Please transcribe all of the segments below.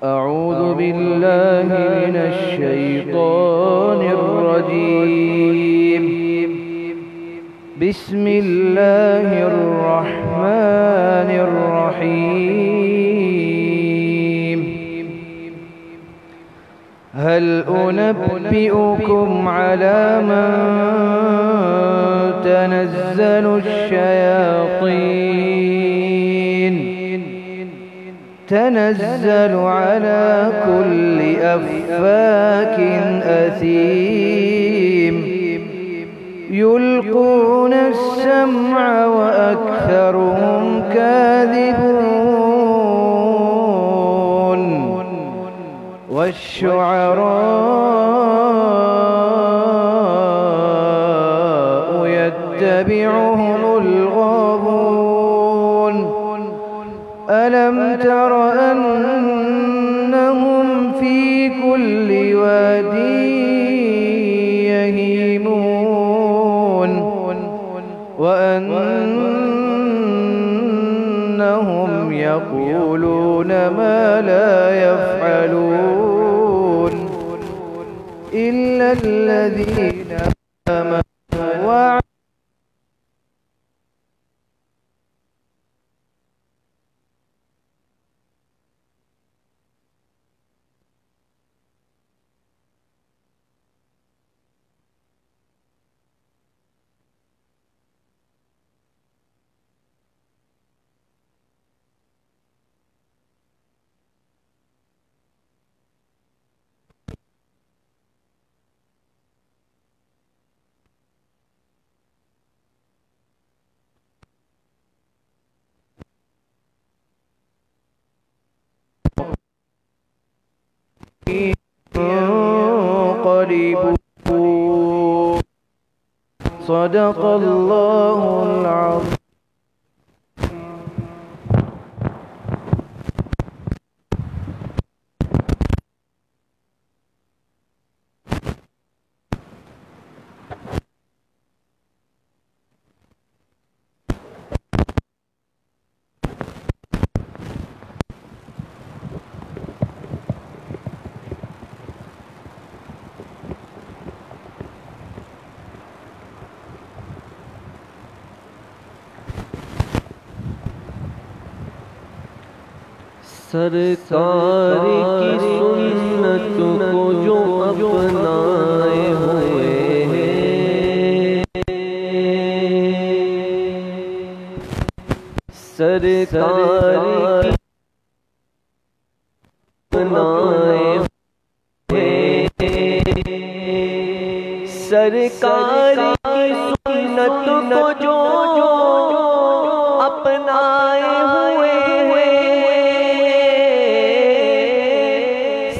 أعوذ بالله من الشيطان الرجيم. بسم الله الرحمن الرحيم. هل أنبئكم على من تنزل الشياطين؟ تنزل على كل أفاك أثيم يلقون السمع وأكثرهم كاذبون والشعراء يتبعهم الغاوون. ألم تر أنهم في كل واد يهيمون وأنهم يقولون ما لا يفعلون إلا الذين آمنوا ينقلبون. صدق الله العظيم. سرکار کی سنت کو جو اپنائے ہوئے ہیں، سرکار کی اپنائے ہوئے ہیں، سرکار کی سنت کو جو اپنائے ہوئے ہیں،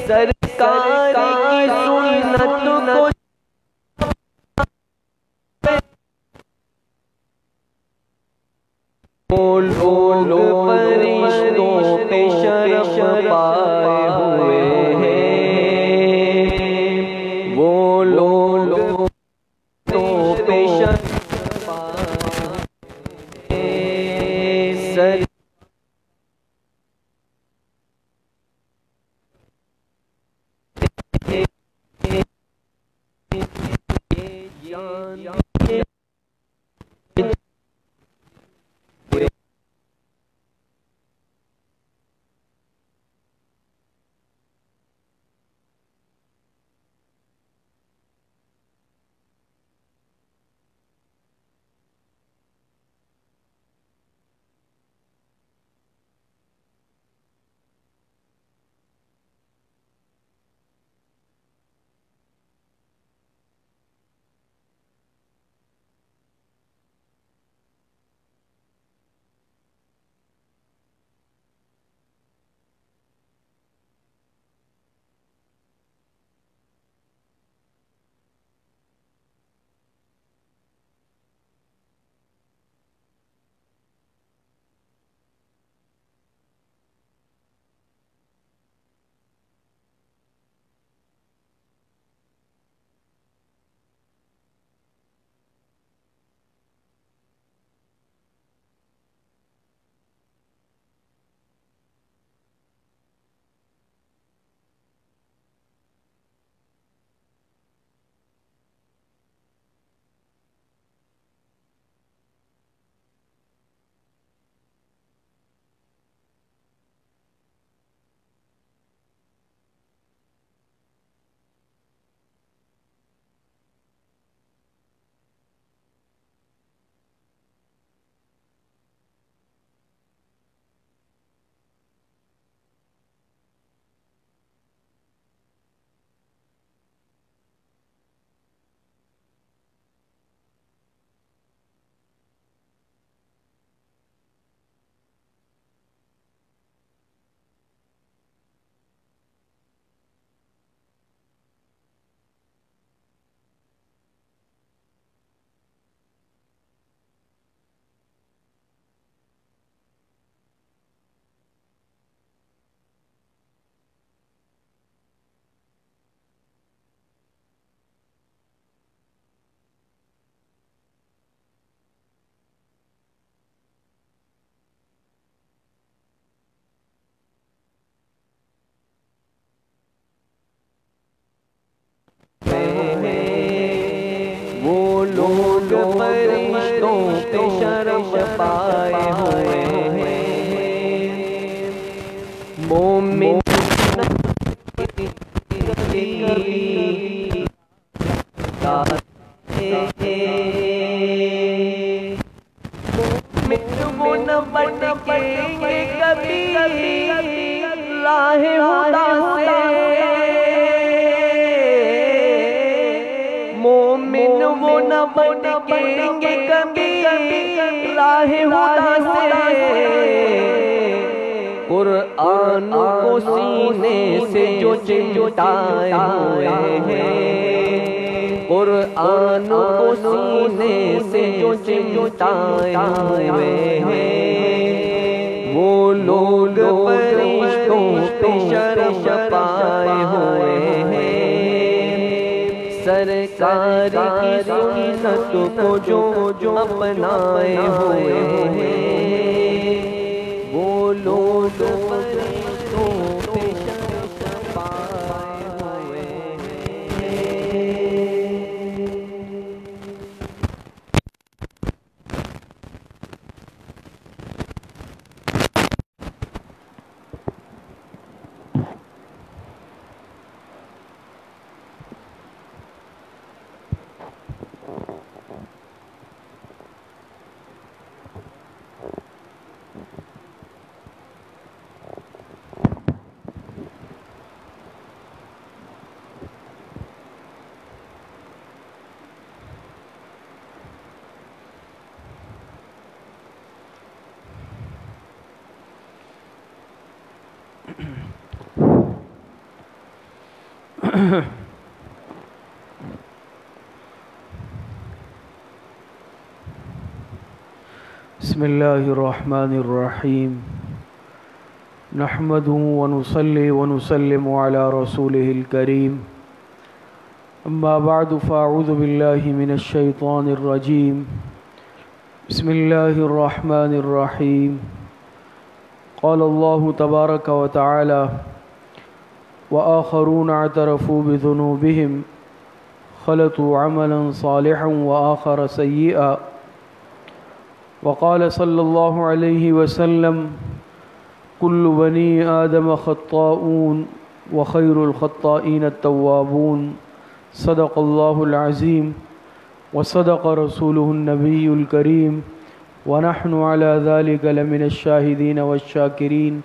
سرکار کی سنت کو لوگ فرشتوں پہ شرف پائے ہوئے ہیں، وہ لوگ فرشتوں پہ شرف پائے ہوئے ہیں۔ وہ نہ بٹکیں گے کبھی راہ خدا سے، مومن وہ نہ بٹکیں گے کبھی راہ خدا سے، قرآن کو سینے سے جو چمٹائے ہوئے ہیں، قرآن کو سینے سے جو چمٹائے ہوئے ہیں، وہ لوگ فرشتوں پہ شرف پائے ہوئے ہیں، سرکار کی سنت کو جو اپنائے ہوئے ہیں، وہ لوگ فرشتوں پہ شرف پائے ہوئے ہیں۔ بسم اللہ الرحمن الرحیم، نحمده ونصلي ونسلم على رسوله الكريم، اما بعد فاعوذ باللہ من الشیطان الرجیم، بسم اللہ الرحمن الرحیم، قال اللہ تبارک وتعالی وآخرون اعترفوا بذنوبهم خلطوا عملا صالحا وآخر سيئا، وقال صلی اللہ علیہ وسلم کل بنی آدم خطاؤون وخیر الخطائین التوابون، صدق اللہ العظیم وصدق رسولہ النبی الکریم، ونحن على ذلك لمن الشاہدین والشاکرین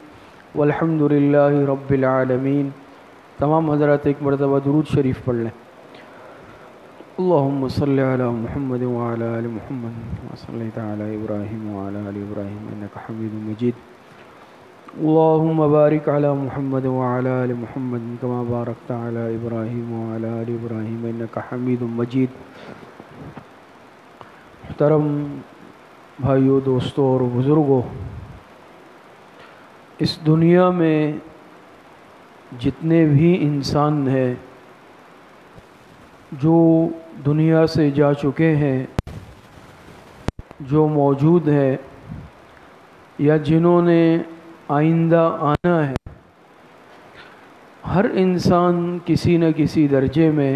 والحمد للہ رب العالمین۔ تمام حضرات ایک مرتبہ درود شریف پڑھ لیں۔ اللہم صلی علی محمد وعلی آل محمد وصلیت علی ابراہیم وعلی آل ابراہیم انکا حمید مجید، اللہم بارک علی محمد وعلی آل محمد کما بارکت علی ابراہیم وعلی آل ابراہیم انکا حمید مجید۔ محترم بھائیو، دوستو اور بزرگو، اس دنیا میں جتنے بھی انسان ہیں جو دنیا سے جا چکے ہیں، جو موجود ہے یا جنہوں نے آئندہ آنا ہے، ہر انسان کسی نہ کسی درجے میں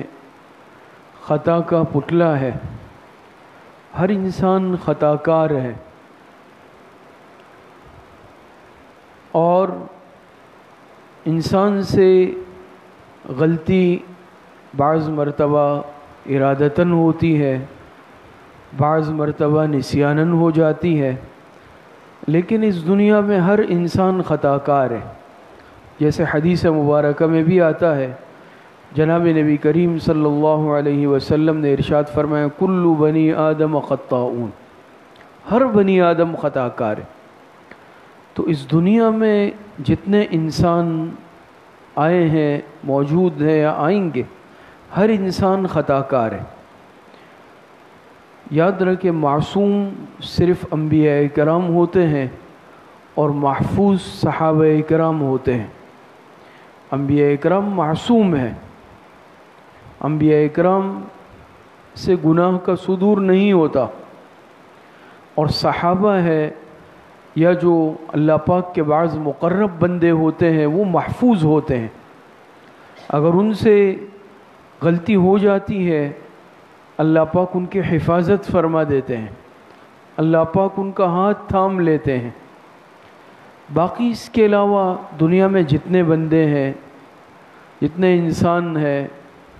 خطا کا پتلا ہے، ہر انسان خطا کار ہے، اور انسان سے غلطی بعض مرتبہ ارادتاً ہوتی ہے، بعض مرتبہ نسیاناً ہو جاتی ہے، لیکن اس دنیا میں ہر انسان خطا کار ہے۔ جیسے حدیث مبارکہ میں بھی آتا ہے، جناب نبی کریم صلی اللہ علیہ وسلم نے ارشاد فرمایا کل بنی آدم خطاؤون، ہر بنی آدم خطا کار ہے۔ تو اس دنیا میں جتنے انسان آئے ہیں، موجود ہیں یا آئیں گے، ہر انسان خطا کار ہے۔ یاد رکھیں، معصوم صرف انبیاء کرام ہوتے ہیں اور محفوظ صحابہ کرام ہوتے ہیں۔ انبیاء کرام معصوم ہیں، انبیاء کرام سے گناہ کا صدور نہیں ہوتا، اور صحابہ ہے یا جو اللہ پاک کے بعض مقرب بندے ہوتے ہیں وہ محفوظ ہوتے ہیں۔ اگر ان سے غلطی ہو جاتی ہے، اللہ پاک ان کی حفاظت فرما دیتے ہیں، اللہ پاک ان کا ہاتھ تھام لیتے ہیں۔ باقی اس کے علاوہ دنیا میں جتنے بندے ہیں جتنے انسان ہیں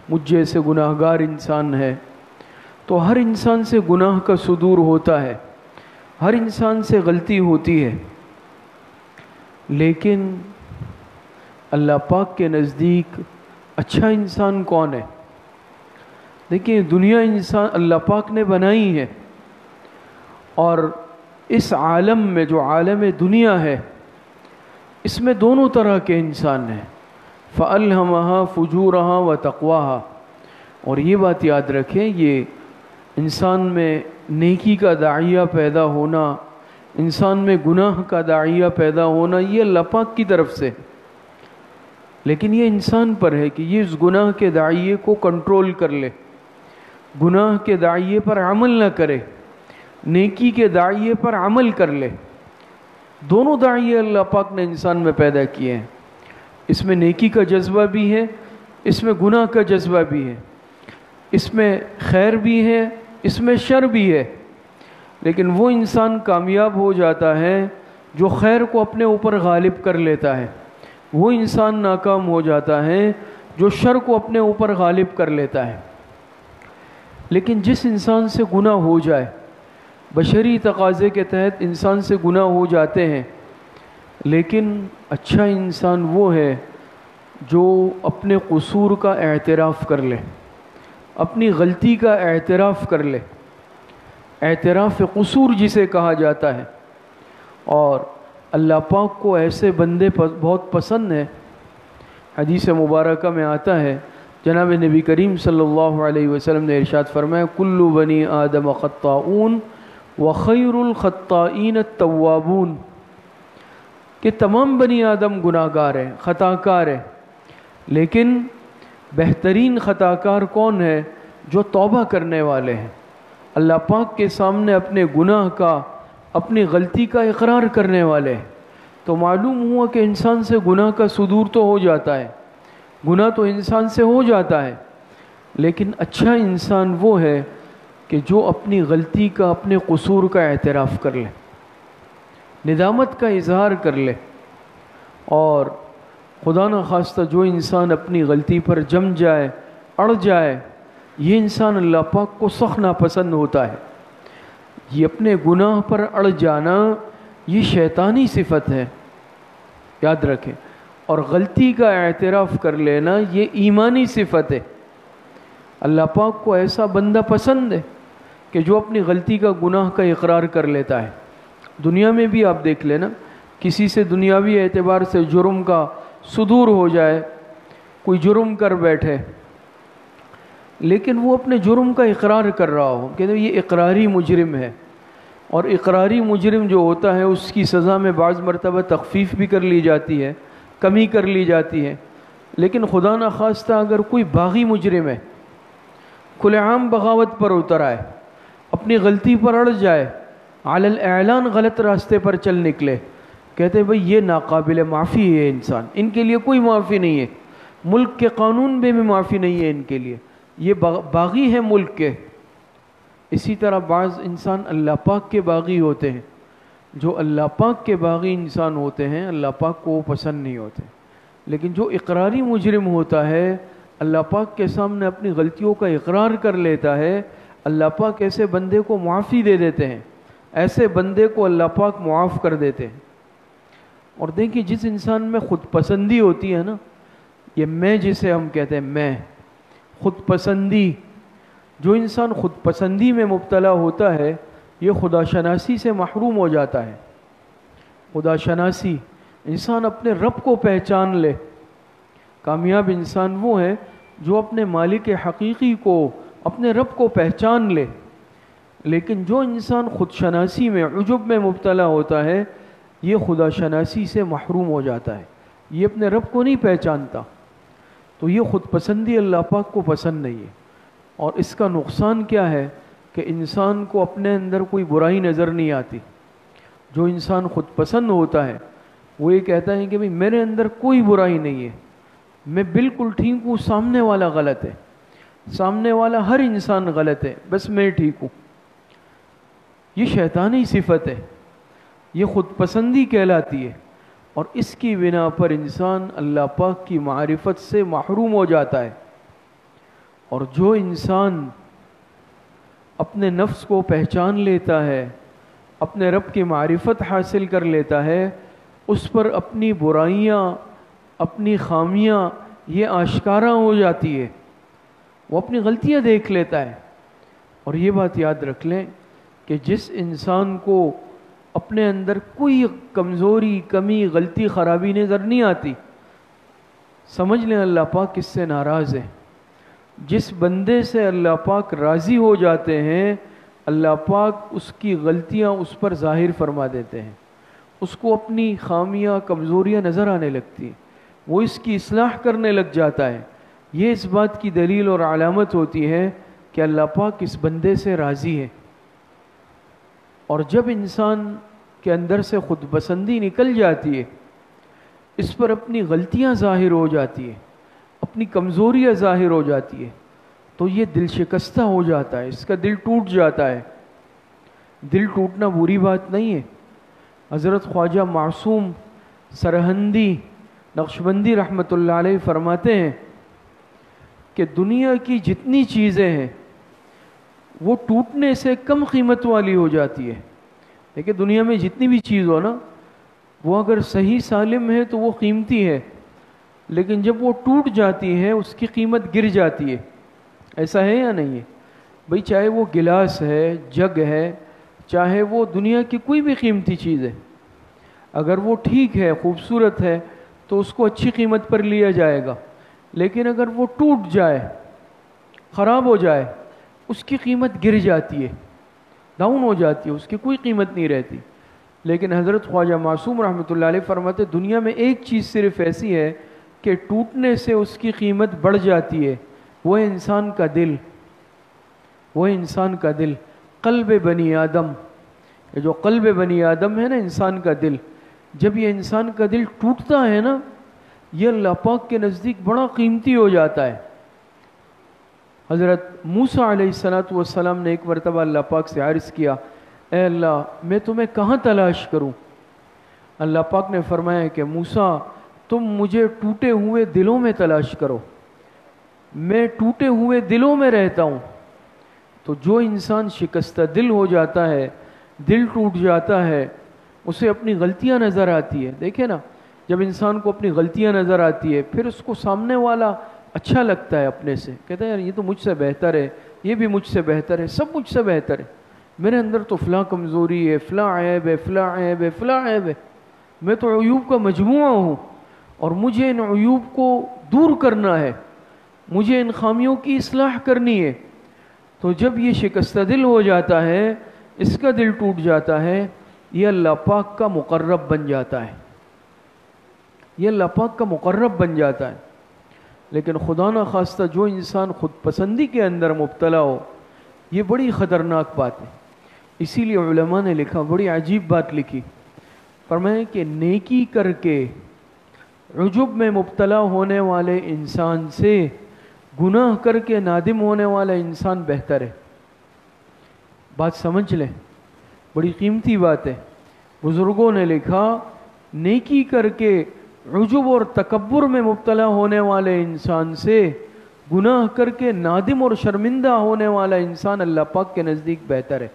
مجھ جیسے گناہ گار انسان ہے، تو ہر انسان سے گناہ کا صدور ہوتا ہے، ہر انسان سے غلطی ہوتی ہے، لیکن اللہ پاک کے نزدیک اچھا انسان کون ہے؟ دیکھیں دنیا انسان اللہ پاک نے بنائی ہے، اور اس عالم میں جو عالم دنیا ہے اس میں دونوں طرح کے انسان ہیں، فَأَلْهَمَهَا فُجُورَهَا وَتَقْوَاهَا۔ اور یہ بات یاد رکھیں، یہ انسان میں نیکی کا داعیہ پیدا ہونا، انسان میں گناہ کا داعیہ پیدا ہونا، یہ اللہ پاک کی طرف سے، لیکن یہ انسان پر ہے کہ یہ اس گناہ کے داعیے کو کنٹرول کر لے، گناہ کے داعیے پر عمل نہ کرے، نیکی کے داعیے پر عمل کر لے۔ دونوں داعیے اللہ پاک نے انسان میں پیدا کیے ہیں، اس میں نیکی کا جذبہ بھی ہے، اس میں گناہ کا جذبہ بھی ہے، اس میں خیر بھی ہے، اس میں شر بھی ہے، لیکن وہ انسان کامیاب ہو جاتا ہے جو خیر کو اپنے اوپر غالب کر لیتا ہے، وہ انسان ناکام ہو جاتا ہے جو شر کو اپنے اوپر غالب کر لیتا ہے۔ لیکن جس انسان سے گناہ ہو جائے، بشری تقاضے کے تحت انسان سے گناہ ہو جاتے ہیں، لیکن اچھا انسان وہ ہے جو اپنے قصور کا اعتراف کر لے، اپنی غلطی کا اعتراف کر لے، اعتراف قصور جسے کہا جاتا ہے۔ اور اللہ پاک کو ایسے بندے بہت پسند ہے۔ حدیث مبارکہ میں آتا ہے، جناب نبی کریم صلی اللہ علیہ وسلم نے ارشاد فرمایا، کل بنی آدم خطاؤن وخیر الخطائین التوابون، کہ تمام بنی آدم گناہ گار ہیں، خطا کار ہیں، لیکن بہترین خطا کار کون ہے؟ جو توبہ کرنے والے ہیں، اللہ پاک کے سامنے اپنے گناہ کا، اپنی غلطی کا اقرار کرنے والے ہیں۔ تو معلوم ہوا کہ انسان سے گناہ کا صدور تو ہو جاتا ہے، گناہ تو انسان سے ہو جاتا ہے، لیکن اچھا انسان وہ ہے کہ جو اپنی غلطی کا، اپنے قصور کا اعتراف کر لے، ندامت کا اظہار کر لے، اور خدا نخواستہ جو انسان اپنی غلطی پر جم جائے، اڑ جائے، یہ انسان اللہ پاک کو سخت ناپسند ہوتا ہے۔ یہ اپنے گناہ پر اڑ جانا یہ شیطانی صفت ہے، یاد رکھیں، اور غلطی کا اعتراف کر لینا یہ ایمانی صفت ہے۔ اللہ پاک کو ایسا بندہ پسند ہے کہ جو اپنی غلطی کا، گناہ کا اقرار کر لیتا ہے۔ دنیا میں بھی آپ دیکھ لینا، کسی سے دنیاوی اعتبار سے جرم کا صدور ہو جائے، کوئی جرم کر بیٹھے، لیکن وہ اپنے جرم کا اقرار کر رہا ہو کہ یہ اقراری مجرم ہے، اور اقراری مجرم جو ہوتا ہے اس کی سزا میں بعض مرتبہ تخفیف بھی کر لی جاتی ہے، کمی کر لی جاتی ہے، لیکن خدا نخواستہ اگر کوئی باغی مجرم ہے، کھلے عام بغاوت پر اتر آئے، اپنی غلطی پر اڑ جائے، علی الاعلان غلط راستے پر چل نکلے، کہتے ہیں بھئی یہ ناقابل معافی ہے انسان، ان کے لیے کوئی معافی نہیں ہے، ملک کے قانون میں بھی معافی نہیں ہے ان کے لیے، یہ باغی ہے ملک کے۔ اسی طرح بعض انسان اللہ پاک کے باغی ہوتے ہیں، جو اللہ پاک کے باغی انسان ہوتے ہیں اللہ پاک کو وہ پسند نہیں ہوتے، لیکن جو اقراری مجرم ہوتا ہے، اللہ پاک کے سامنے اپنی غلطیوں کا اقرار کر لیتا ہے، اللہ پاک ایسے بندے کو معافی دے دیتے ہیں، ایسے بندے کو اللہ پاک معاف کر دیتے ہیں۔ اور دیکھیں جس انسان میں خود پسندی ہوتی ہے نا، یہ میں جسے ہم کہتے ہیں میں، خود پسندی، جو انسان خود پسندی میں مبتلا ہوتا ہے یہ خدا شناسی سے محروم ہو جاتا ہے۔ خدا شناسی، انسان اپنے رب کو پہچان لے۔ کامیاب انسان وہ ہے جو اپنے مالک حقیقی کو، اپنے رب کو پہچان لے، لیکن جو انسان خود شناسی میں، عجب میں مبتلا ہوتا ہے یہ خدا شناسی سے محروم ہو جاتا ہے، یہ اپنے رب کو نہیں پہچانتا، تو یہ خود پسندی اللہ پاک کو پسند نہیں ہے۔ اور اس کا نقصان کیا ہے کہ انسان کو اپنے اندر کوئی برائی نظر نہیں آتی۔ جو انسان خود پسند ہوتا ہے وہ یہ کہتا ہے کہ بھئی میرے اندر کوئی برائی نہیں ہے، میں بالکل ٹھیک ہوں، سامنے والا غلط ہے، سامنے والا ہر انسان غلط ہے، بس میں ٹھیک ہوں۔ یہ شیطانی صفت ہے، یہ خود پسندی کہلاتی ہے، اور اس کی بنا پر انسان اللہ پاک کی معرفت سے محروم ہو جاتا ہے۔ اور جو انسان اپنے نفس کو پہچان لیتا ہے، اپنے رب کی معرفت حاصل کر لیتا ہے، اس پر اپنی برائیاں، اپنی خامیاں یہ آشکارا ہو جاتی ہے، وہ اپنی غلطیاں دیکھ لیتا ہے۔ اور یہ بات یاد رکھ لیں کہ جس انسان کو اپنے اندر کوئی کمزوری، کمی، غلطی، خرابی نظر نہیں آتی، سمجھ لیں اللہ پاک اس سے ناراض ہے۔ جس بندے سے اللہ پاک راضی ہو جاتے ہیں، اللہ پاک اس کی غلطیاں اس پر ظاہر فرما دیتے ہیں، اس کو اپنی خامیاں، کمزوریاں نظر آنے لگتی ہیں، وہ اس کی اصلاح کرنے لگ جاتا ہے۔ یہ اس بات کی دلیل اور علامت ہوتی ہے کہ اللہ پاک اس بندے سے راضی ہے۔ اور جب انسان کے اندر سے خود پسندی نکل جاتی ہے، اس پر اپنی غلطیاں ظاہر ہو جاتی ہے، اپنی کمزوریاں ظاہر ہو جاتی ہے، تو یہ دل شکستہ ہو جاتا ہے، اس کا دل ٹوٹ جاتا ہے۔ دل ٹوٹنا بری بات نہیں ہے۔ حضرت خواجہ معصوم سرہندی نقشبندی رحمۃ اللہ علیہ فرماتے ہیں کہ دنیا کی جتنی چیزیں ہیں وہ ٹوٹنے سے کم قیمت والی ہو جاتی ہے۔ دیکھیں دنیا میں جتنی بھی چیز ہو نا، وہ اگر صحیح سالم ہے تو وہ قیمتی ہے، لیکن جب وہ ٹوٹ جاتی ہے اس کی قیمت گر جاتی ہے۔ ایسا ہے یا نہیں ہے؟ بھئی چاہے وہ گلاس ہے، جگ ہے، چاہے وہ دنیا کی کوئی بھی قیمتی چیز ہے، اگر وہ ٹھیک ہے، خوبصورت ہے، تو اس کو اچھی قیمت پر لیا جائے گا، لیکن اگر وہ ٹوٹ جائے، خراب ہو جائے، اس کی قیمت گر جاتی ہے، ڈاؤن ہو جاتی ہے، اس کی کوئی قیمت نہیں رہتی۔ لیکن حضرت خواجہ معصوم رحمۃ اللہ علیہ فرماتے دنیا میں ایک چیز صرف ایسی ہے کہ ٹوٹنے سے اس کی قیمت بڑھ جاتی ہے، وہ ہے انسان کا دل، وہ ہے انسان کا دل، قلب بنی آدم۔ یہ جو قلب بنی آدم ہے نا، انسان کا دل، جب یہ انسان کا دل ٹوٹتا ہے نا، یہ اللہ پاک کے نزدیک بڑا قیمتی ہو جاتا ہے۔ حضرت موسیٰ علیہ السلام نے ایک مرتبہ اللہ پاک سے عرض کیا، اے اللہ میں تمہیں کہاں تلاش کروں؟ اللہ پاک نے فرمایا کہ موسیٰ تم مجھے ٹوٹے ہوئے دلوں میں تلاش کرو، میں ٹوٹے ہوئے دلوں میں رہتا ہوں۔ تو جو انسان شکستہ دل ہو جاتا ہے، دل ٹوٹ جاتا ہے، اسے اپنی غلطیاں نظر آتی ہے۔ دیکھیں نا، جب انسان کو اپنی غلطیاں نظر آتی ہے، پھر اس کو سامنے والا اچھا لگتا ہے اپنے سے، کہتا ہے یار یہ تو مجھ سے بہتر ہے، یہ بھی مجھ سے بہتر ہے، سب مجھ سے بہتر ہے، میرے اندر تو فلاں کمزوری ہے، فلاں عیب ہے، فلاں عیب ہے، فلاں عیب ہے، میں تو عیوب کا مجموعہ ہوں، اور مجھے ان عیوب کو دور کرنا ہے، مجھے ان خامیوں کی اصلاح کرنی ہے۔ تو جب یہ شکستہ دل ہو جاتا ہے، اس کا دل ٹوٹ جاتا ہے، یہ اللہ پاک کا مقرب بن جاتا ہے، یہ اللہ پاک کا مقرب بن جاتا ہے۔ لیکن خدا نہ خواستہ جو انسان خود پسندی کے اندر مبتلا ہو، یہ بڑی خطرناک بات ہے۔ اسی لیے علماء نے لکھا، بڑی عجیب بات لکھی، فرمایا کہ نیکی کر کے عجب میں مبتلا ہونے والے انسان سے گناہ کر کے نادم ہونے والا انسان بہتر ہے۔ بات سمجھ لیں، بڑی قیمتی بات ہے۔ بزرگوں نے لکھا، نیکی کر کے عجب اور تکبر میں مبتلا ہونے والے انسان سے گناہ کر کے نادم اور شرمندہ ہونے والا انسان اللہ پاک کے نزدیک بہتر ہے۔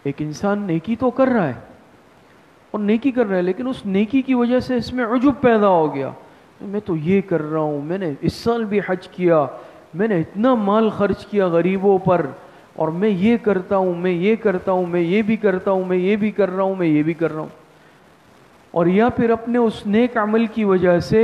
ایک انسان نیکی تو کر رہا ہے اور نیکی کر رہا ہے، لیکن اس نیکی کی وجہ سے اس میں عجب پیدا ہو گیا، میں تو یہ کر رہا ہوں، میں نے اس سال بھی حج کیا، میں نے اتنا مال خرچ کیا غریبوں پر، اور میں یہ کرتا ہوں، میں یہ کرتا ہوں، میں یہ بھی کرتا ہوں، میں یہ بھی کر رہا ہوں، میں یہ بھی کر رہا ہوں۔ اور یا پھر اپنے اس نیک عمل کی وجہ سے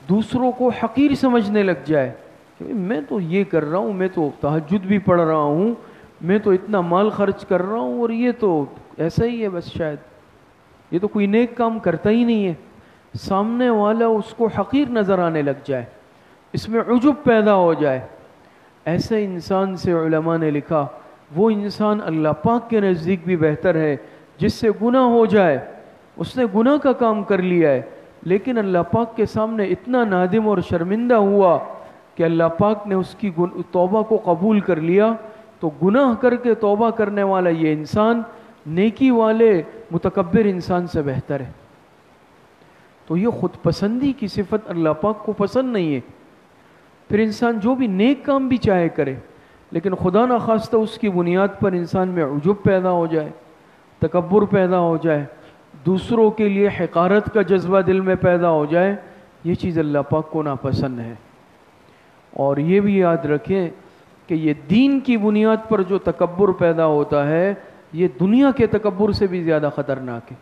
دوسروں کو حقیر سمجھنے لگ جائے کہ میں تو یہ کر رہا ہوں، میں تو تہجد بھی پڑھ رہا ہوں، میں تو اتنا مال خرچ کر رہا ہوں، اور یہ تو ایسا ہی ہے، بس شاید یہ تو کوئی نیک کام کرتا ہی نہیں ہے۔ سامنے والا اس کو حقیر نظر آنے لگ جائے، اس میں عجب پیدا ہو جائے۔ ایسے انسان سے علماء نے لکھا، وہ انسان اللہ پاک کے نزدیک بھی بہتر ہے جس سے گناہ ہو جائے، اس نے گناہ کا کام کر لیا ہے، لیکن اللہ پاک کے سامنے اتنا نادم اور شرمندہ ہوا کہ اللہ پاک نے اس کی توبہ کو قبول کر لیا۔ تو گناہ کر کے توبہ کرنے والا یہ انسان نیکی والے متکبر انسان سے بہتر ہے۔ تو یہ خود پسندی کی صفت اللہ پاک کو پسند نہیں ہے. پھر انسان جو بھی نیک کام بھی چاہے کرے، لیکن خدا نخواستہ اس کی بنیاد پر انسان میں عجب پیدا ہو جائے، تکبر پیدا ہو جائے، دوسروں کے لیے حقارت کا جذبہ دل میں پیدا ہو جائے، یہ چیز اللہ پاک کو ناپسند ہے. اور یہ بھی یاد رکھیں کہ یہ دین کی بنیاد پر جو تکبر پیدا ہوتا ہے یہ دنیا کے تکبر سے بھی زیادہ خطرناک ہے.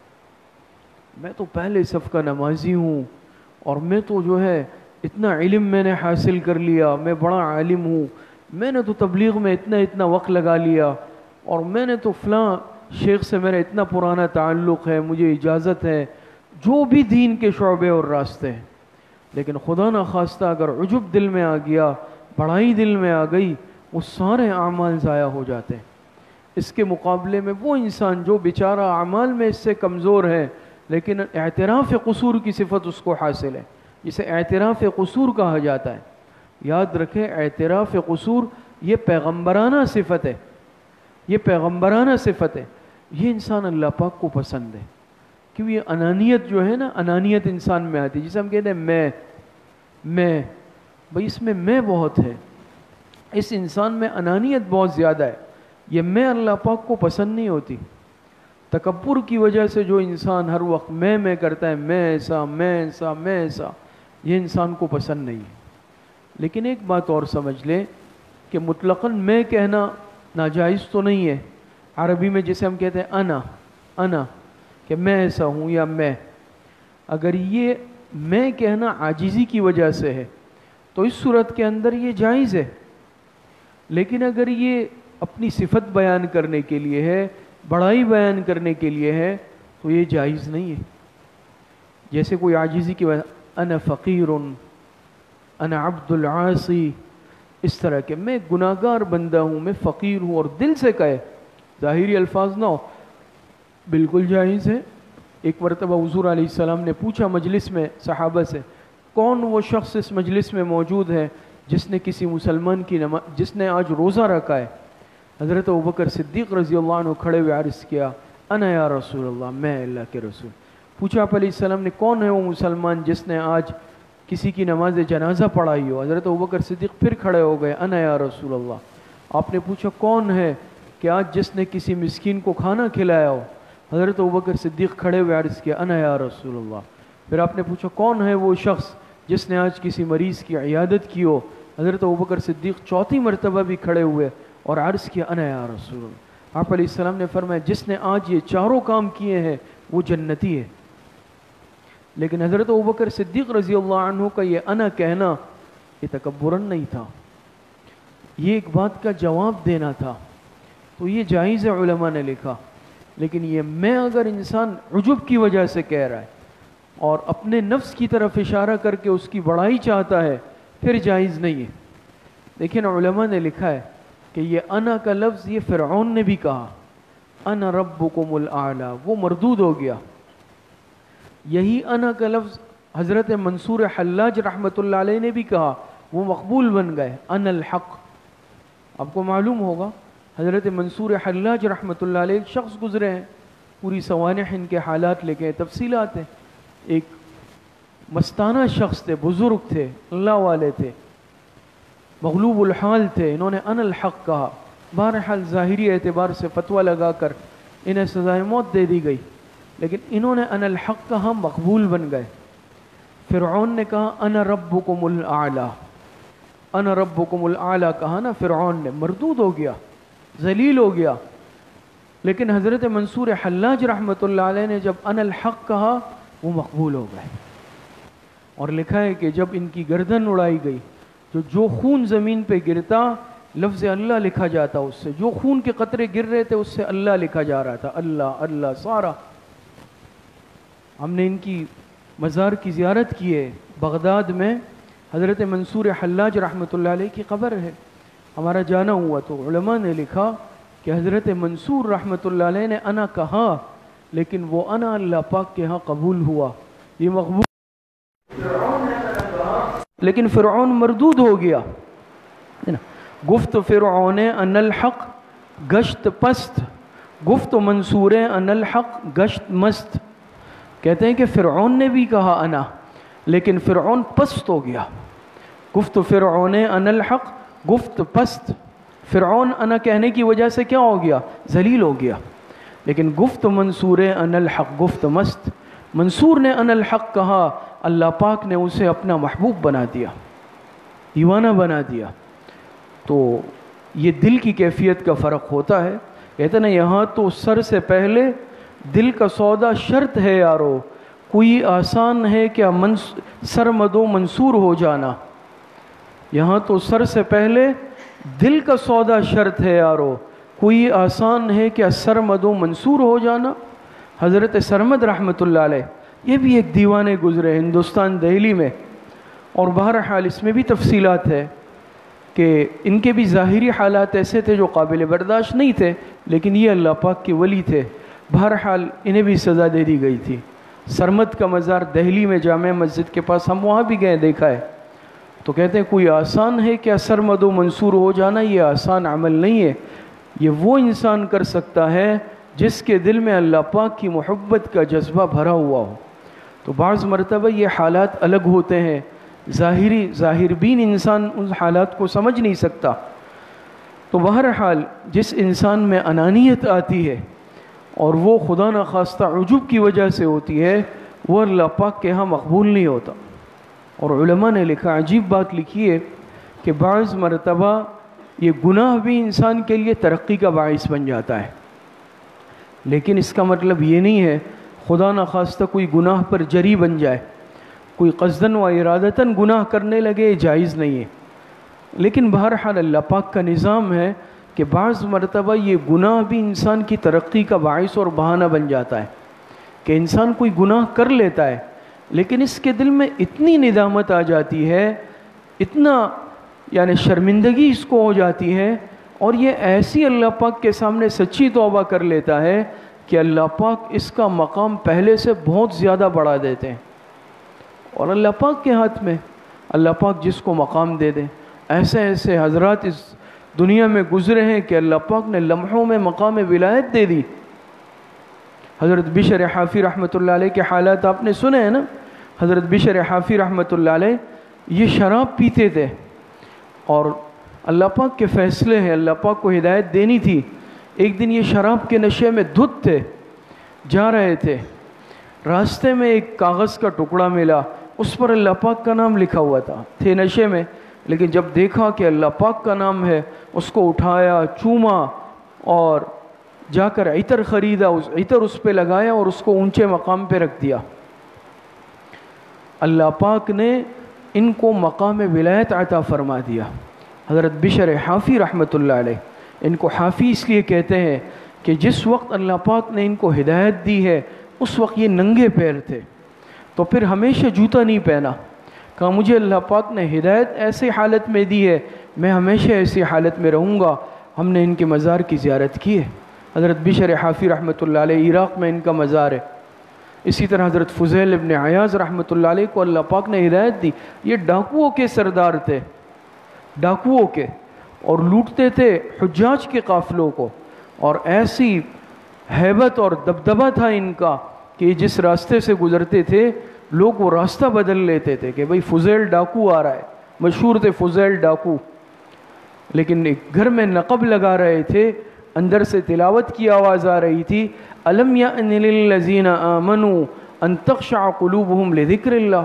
میں تو پہلے صف کا نمازی ہوں، اور میں تو جو ہے اتنا علم میں نے حاصل کر لیا، میں بڑا عالم ہوں، میں نے تو تبلیغ میں اتنا وقت لگا لیا، اور میں نے تو فلاں شیخ سے میرا اتنا پرانا تعلق ہے، مجھے اجازت ہے، جو بھی دین کے شعبے اور راستے ہیں. لیکن خدا نخواستہ اگر عجب دل میں آ گیا، بڑائی دل میں آ گئی، وہ سارے اعمال ضائع ہو جاتے ہیں. اس کے مقابلے میں وہ انسان جو بیچارہ اعمال میں اس سے کمزور ہے لیکن اعتراف قصور کی صفت اس کو حاصل ہے، جسے اعتراف قصور کہا جاتا ہے. یاد رکھیں اعتراف قصور یہ پیغمبرانہ صفت ہے، یہ پیغمبرانہ صفت ہے. یہ انسان اللہ پاک کو پسند ہے، کیونکہ یہ انانیت جو ہے نا، انانیت انسان میں آتی ہے، جسے ہم کہتے ہیں میں بھئی اس میں میں بہت ہے، اس انسان میں انانیت بہت زیادہ ہے. یہ میں اللہ پاک کو پسند نہیں ہوتی. تکبر کی وجہ سے جو انسان ہر وقت میں کرتا ہے، میں ایسا میں ایسا میں ایسا، یہ انسان کو پسند نہیں ہے. لیکن ایک بات اور سمجھ لیں کہ مطلقاً میں کہنا ناجائز تو نہیں ہے. عربی میں جسے ہم کہتے ہیں انا کہ میں ایسا ہوں یا میں، اگر یہ میں کہنا عاجزی کی وجہ سے ہے تو اس صورت کے اندر یہ جائز ہے. لیکن اگر یہ اپنی صفت بیان کرنے کے لیے ہے، بڑائی بیان کرنے کے لیے ہے، تو یہ جائز نہیں ہے. جیسے کوئی عاجزی کی وجہ انا فقیر، انا عبد العاصی، اس طرح کے میں گناہگار بندہ ہوں، میں فقیر ہوں، اور دل سے کہے، ظاہری الفاظ نہ ہو، بالکل جائز ہے. ایک مرتبہ حضور علیہ السلام نے پوچھا مجلس میں صحابہ سے، کون وہ شخص اس مجلس میں موجود ہے جس نے کسی مسلمان کی جس نے آج روزہ رکھا ہے؟ حضرت ابوبکر صدیق رضی اللہ عنہ کھڑے ہوئے عرض کیا، انا یا رسول اللہ، میں اللہ کے رسول. پوچھا آپ علیہ السلام نے کون ہے وہ مسلمان جس نے آج کسی کی نماز جنازہ پڑھائی ہو؟ حضرت ابوبکر صدیق پھر کھڑے ہو گئے، انا یا رسول اللہ. آپ نے پوچھا کون ہے کہ آج جس نے کسی مسکین کو کھانا کھلایا ہو؟ حضرت ابوبکر صدیق کھڑے ہوئے عرض کیا، انا یا رسول اللہ. پھر آپ نے پوچھا کون ہے وہ شخص جس نے آج کسی مریض کی عیادت کی ہو؟ حضرت ابوبکر صدیق چوتھی مرتبہ بھی کھڑے ہوئے اور عرض کیا، انا یا رسول اللہ. آپ علیہ السلام نے فرمایا جس نے آج یہ چاروں کام کیے ہیں وہ جنتی ہے. لیکن حضرت ابوبکر صدیق رضی اللہ عنہ کا یہ انا کہنا یہ تکبرن نہیں تھا، یہ ایک بات کا جواب دینا تھا، تو یہ جائز ہے علماء نے لکھا. لیکن یہ میں اگر انسان عجب کی وجہ سے کہہ رہا ہے اور اپنے نفس کی طرف اشارہ کر کے اس کی بڑائی چاہتا ہے، پھر جائز نہیں ہے. لیکن علماء نے لکھا ہے کہ یہ انا کا لفظ یہ فرعون نے بھی کہا، انا ربکم الاعلی، وہ مردود ہو گیا. یہی انا کا لفظ حضرت منصور حلاج رحمۃ اللہ علیہ نے بھی کہا، وہ مقبول بن گئے، انا الحق. آپ کو معلوم ہوگا حضرت منصور حلاج رحمۃ اللہ علیہ ایک شخص گزرے ہیں، پوری سوانح ان کے حالات لے کے تفصیلات ہیں. ایک مستانہ شخص تھے، بزرگ تھے، اللہ والے تھے، مغلوب الحال تھے. انہوں نے انا الحق کہا. بہرحال ظاہری اعتبار سے فتویٰ لگا کر انہیں سزائے موت دے دی گئی، لیکن انہوں نے انا الحق کہا، مقبول بن گئے. فرعون نے کہا انا ربکم الاعلی، انا ربکم الاعلی کہا نا فرعون نے، مردود ہو گیا، ذلیل ہو گیا. لیکن حضرت منصور حلاج رحمۃ اللہ علیہ نے جب انا الحق کہا وہ مقبول ہو گئے. اور لکھا ہے کہ جب ان کی گردن اڑائی گئی، جو خون زمین پہ گرتا لفظ اللہ لکھا جاتا، اس سے جو خون کے قطرے گر رہے تھے اس سے اللہ لکھا جا رہا تھا، اللہ اللہ سارا. ہم نے ان کی مزار کی زیارت کی ہے بغداد میں، حضرت منصور حلاج رحمۃ اللہ علیہ کی قبر ہے، ہمارا جانا ہوا. تو علماء نے لکھا کہ حضرت منصور رحمۃ اللہ علیہ نے انا کہا، لیکن وہ انا اللہ پاک کے ہاں قبول ہوا، یہ مقبول. لیکن فرعون مردود ہو گیا. گفت فرعون ان الحق گشت پست، گفت منصور ان الحق گشت مست. کہتے ہیں کہ فرعون نے بھی کہا انا، لیکن فرعون پست ہو گیا. گفت فرعون انا الحق، گفت پست. فرعون انا کہنے کی وجہ سے کیا ہو گیا؟ ذلیل ہو گیا. لیکن گفت منصور انا الحق، گفت مست. منصور نے انا الحق کہا، اللہ پاک نے اسے اپنا محبوب بنا دیا، دیوانہ بنا دیا. تو یہ دل کی کیفیت کا فرق ہوتا ہے. کہتے ہیں نا یہاں تو سر سے پہلے دل کا سودا شرط ہے یارو، کوئی آسان ہے کیا سرمد و منصور ہو جانا. یہاں تو سر سے پہلے دل کا سودا شرط ہے یارو، کوئی آسان ہے کیا سرمد و منصور ہو جانا. حضرت سرمد رحمۃ اللہ علیہ یہ بھی ایک دیوانے گزرے ہندوستان دہلی میں، اور بہرحال اس میں بھی تفصیلات ہے کہ ان کے بھی ظاہری حالات ایسے تھے جو قابل برداشت نہیں تھے، لیکن یہ اللہ پاک کے ولی تھے. بہرحال انہیں بھی سزا دے دی گئی تھی. سرمد کا مزار دہلی میں جامع مسجد کے پاس، ہم وہاں بھی گئے، دیکھا ہے. تو کہتے ہیں کوئی آسان ہے کیا سرمد و منصور ہو جانا؟ یہ آسان عمل نہیں ہے. یہ وہ انسان کر سکتا ہے جس کے دل میں اللہ پاک کی محبت کا جذبہ بھرا ہوا ہو. تو بعض مرتبہ یہ حالات الگ ہوتے ہیں، ظاہر بین انسان ان حالات کو سمجھ نہیں سکتا. تو بہرحال جس انسان میں انانیت آتی ہے اور وہ خدا نخواستہ عجب کی وجہ سے ہوتی ہے، وہ اللہ پاک کے ہاں مقبول نہیں ہوتا. اور علماء نے لکھا، عجیب بات لکھی ہے کہ بعض مرتبہ یہ گناہ بھی انسان کے لیے ترقی کا باعث بن جاتا ہے. لیکن اس کا مطلب یہ نہیں ہے خدا نخواستہ کوئی گناہ پر جری بن جائے، کوئی قصداً و ارادتاً گناہ کرنے لگے، جائز نہیں ہے. لیکن بہرحال اللہ پاک کا نظام ہے کہ بعض مرتبہ یہ گناہ بھی انسان کی ترقی کا باعث اور بہانہ بن جاتا ہے کہ انسان کوئی گناہ کر لیتا ہے، لیکن اس کے دل میں اتنی ندامت آ جاتی ہے، اتنا یعنی شرمندگی اس کو ہو جاتی ہے، اور یہ ایسی اللہ پاک کے سامنے سچی توبہ کر لیتا ہے کہ اللہ پاک اس کا مقام پہلے سے بہت زیادہ بڑھا دیتے ہیں. اور اللہ پاک کے ہاتھ میں، اللہ پاک جس کو مقام دے دے. ایسے ایسے حضرات اس دنیا میں گزرے ہیں کہ اللہ پاک نے لمحوں میں مقام ولایت دے دی. حضرت بشر حافی رحمۃ اللہ علیہ کے حالات آپ نے سنے ہیں نا. حضرت بشر حافی رحمۃ اللہ علیہ یہ شراب پیتے تھے، اور اللہ پاک کے فیصلے ہیں، اللہ پاک کو ہدایت دینی تھی. ایک دن یہ شراب کے نشے میں دھت تھے، جا رہے تھے، راستے میں ایک کاغذ کا ٹکڑا ملا، اس پر اللہ پاک کا نام لکھا ہوا تھا. تھے نشے میں، لیکن جب دیکھا کہ اللہ پاک کا نام ہے، اس کو اٹھایا، چوما، اور جا کر عطر خریدا، اس عطر اس پہ لگایا اور اس کو اونچے مقام پہ رکھ دیا. اللہ پاک نے ان کو مقام ولایت عطا فرما دیا. حضرت بشر حافی رحمۃ اللہ علیہ، ان کو حافی اس لیے کہتے ہیں کہ جس وقت اللہ پاک نے ان کو ہدایت دی ہے اس وقت یہ ننگے پیر تھے، تو پھر ہمیشہ جوتا نہیں پہنا. کہا مجھے اللہ پاک نے ہدایت ایسی حالت میں دی ہے، میں ہمیشہ ایسی حالت میں رہوں گا. ہم نے ان کے مزار کی زیارت کی ہے. حضرت بشر حافی رحمۃ اللہ علیہ عراق میں ان کا مزار ہے. اسی طرح حضرت فضیل ابن عیاض رحمۃ اللہ علیہ کو اللہ پاک نے ہدایت دی. یہ ڈاکوؤں کے سردار تھے، ڈاکوؤں کے، اور لوٹتے تھے حجاج کے قافلوں کو، اور ایسی ہیبت اور دبدبہ تھا ان کا کہ جس راستے سے گزرتے تھے لوگ وہ راستہ بدل لیتے تھے کہ بھئی فضیل ڈاکو آ رہا ہے. مشہور تھے فضیل ڈاکو. لیکن ایک گھر میں نقب لگا رہے تھے، اندر سے تلاوت کی آواز آ رہی تھی، الم یأن للذین آمنوا ان تخشع قلوبہم لذکر اللہ.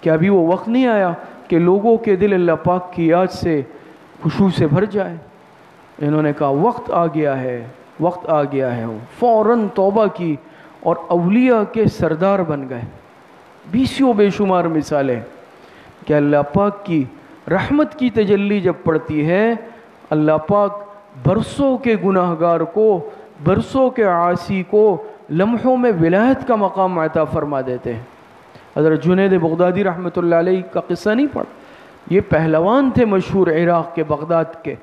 کیا ابھی وہ وقت نہیں آیا کہ لوگوں کے دل اللہ پاک کی یاد سے، خشوع سے بھر جائے؟ انہوں نے کہا وقت آ گیا ہے، وقت آ گیا ہے. فوراً توبہ کی اور اولیاء کے سردار بن گئے. بیسیوں بے شمار مثالیں کہ اللہ پاک کی رحمت کی تجلی جب پڑتی ہے، اللہ پاک برسوں کے گناہ گار کو، برسوں کے عاصی کو لمحوں میں ولایت کا مقام عطا فرما دیتے ہیں. حضرت جنید بغدادی رحمۃ اللہ علیہ کا قصہ نہیں پڑھ؟ یہ پہلوان تھے مشہور، عراق کے، بغداد کے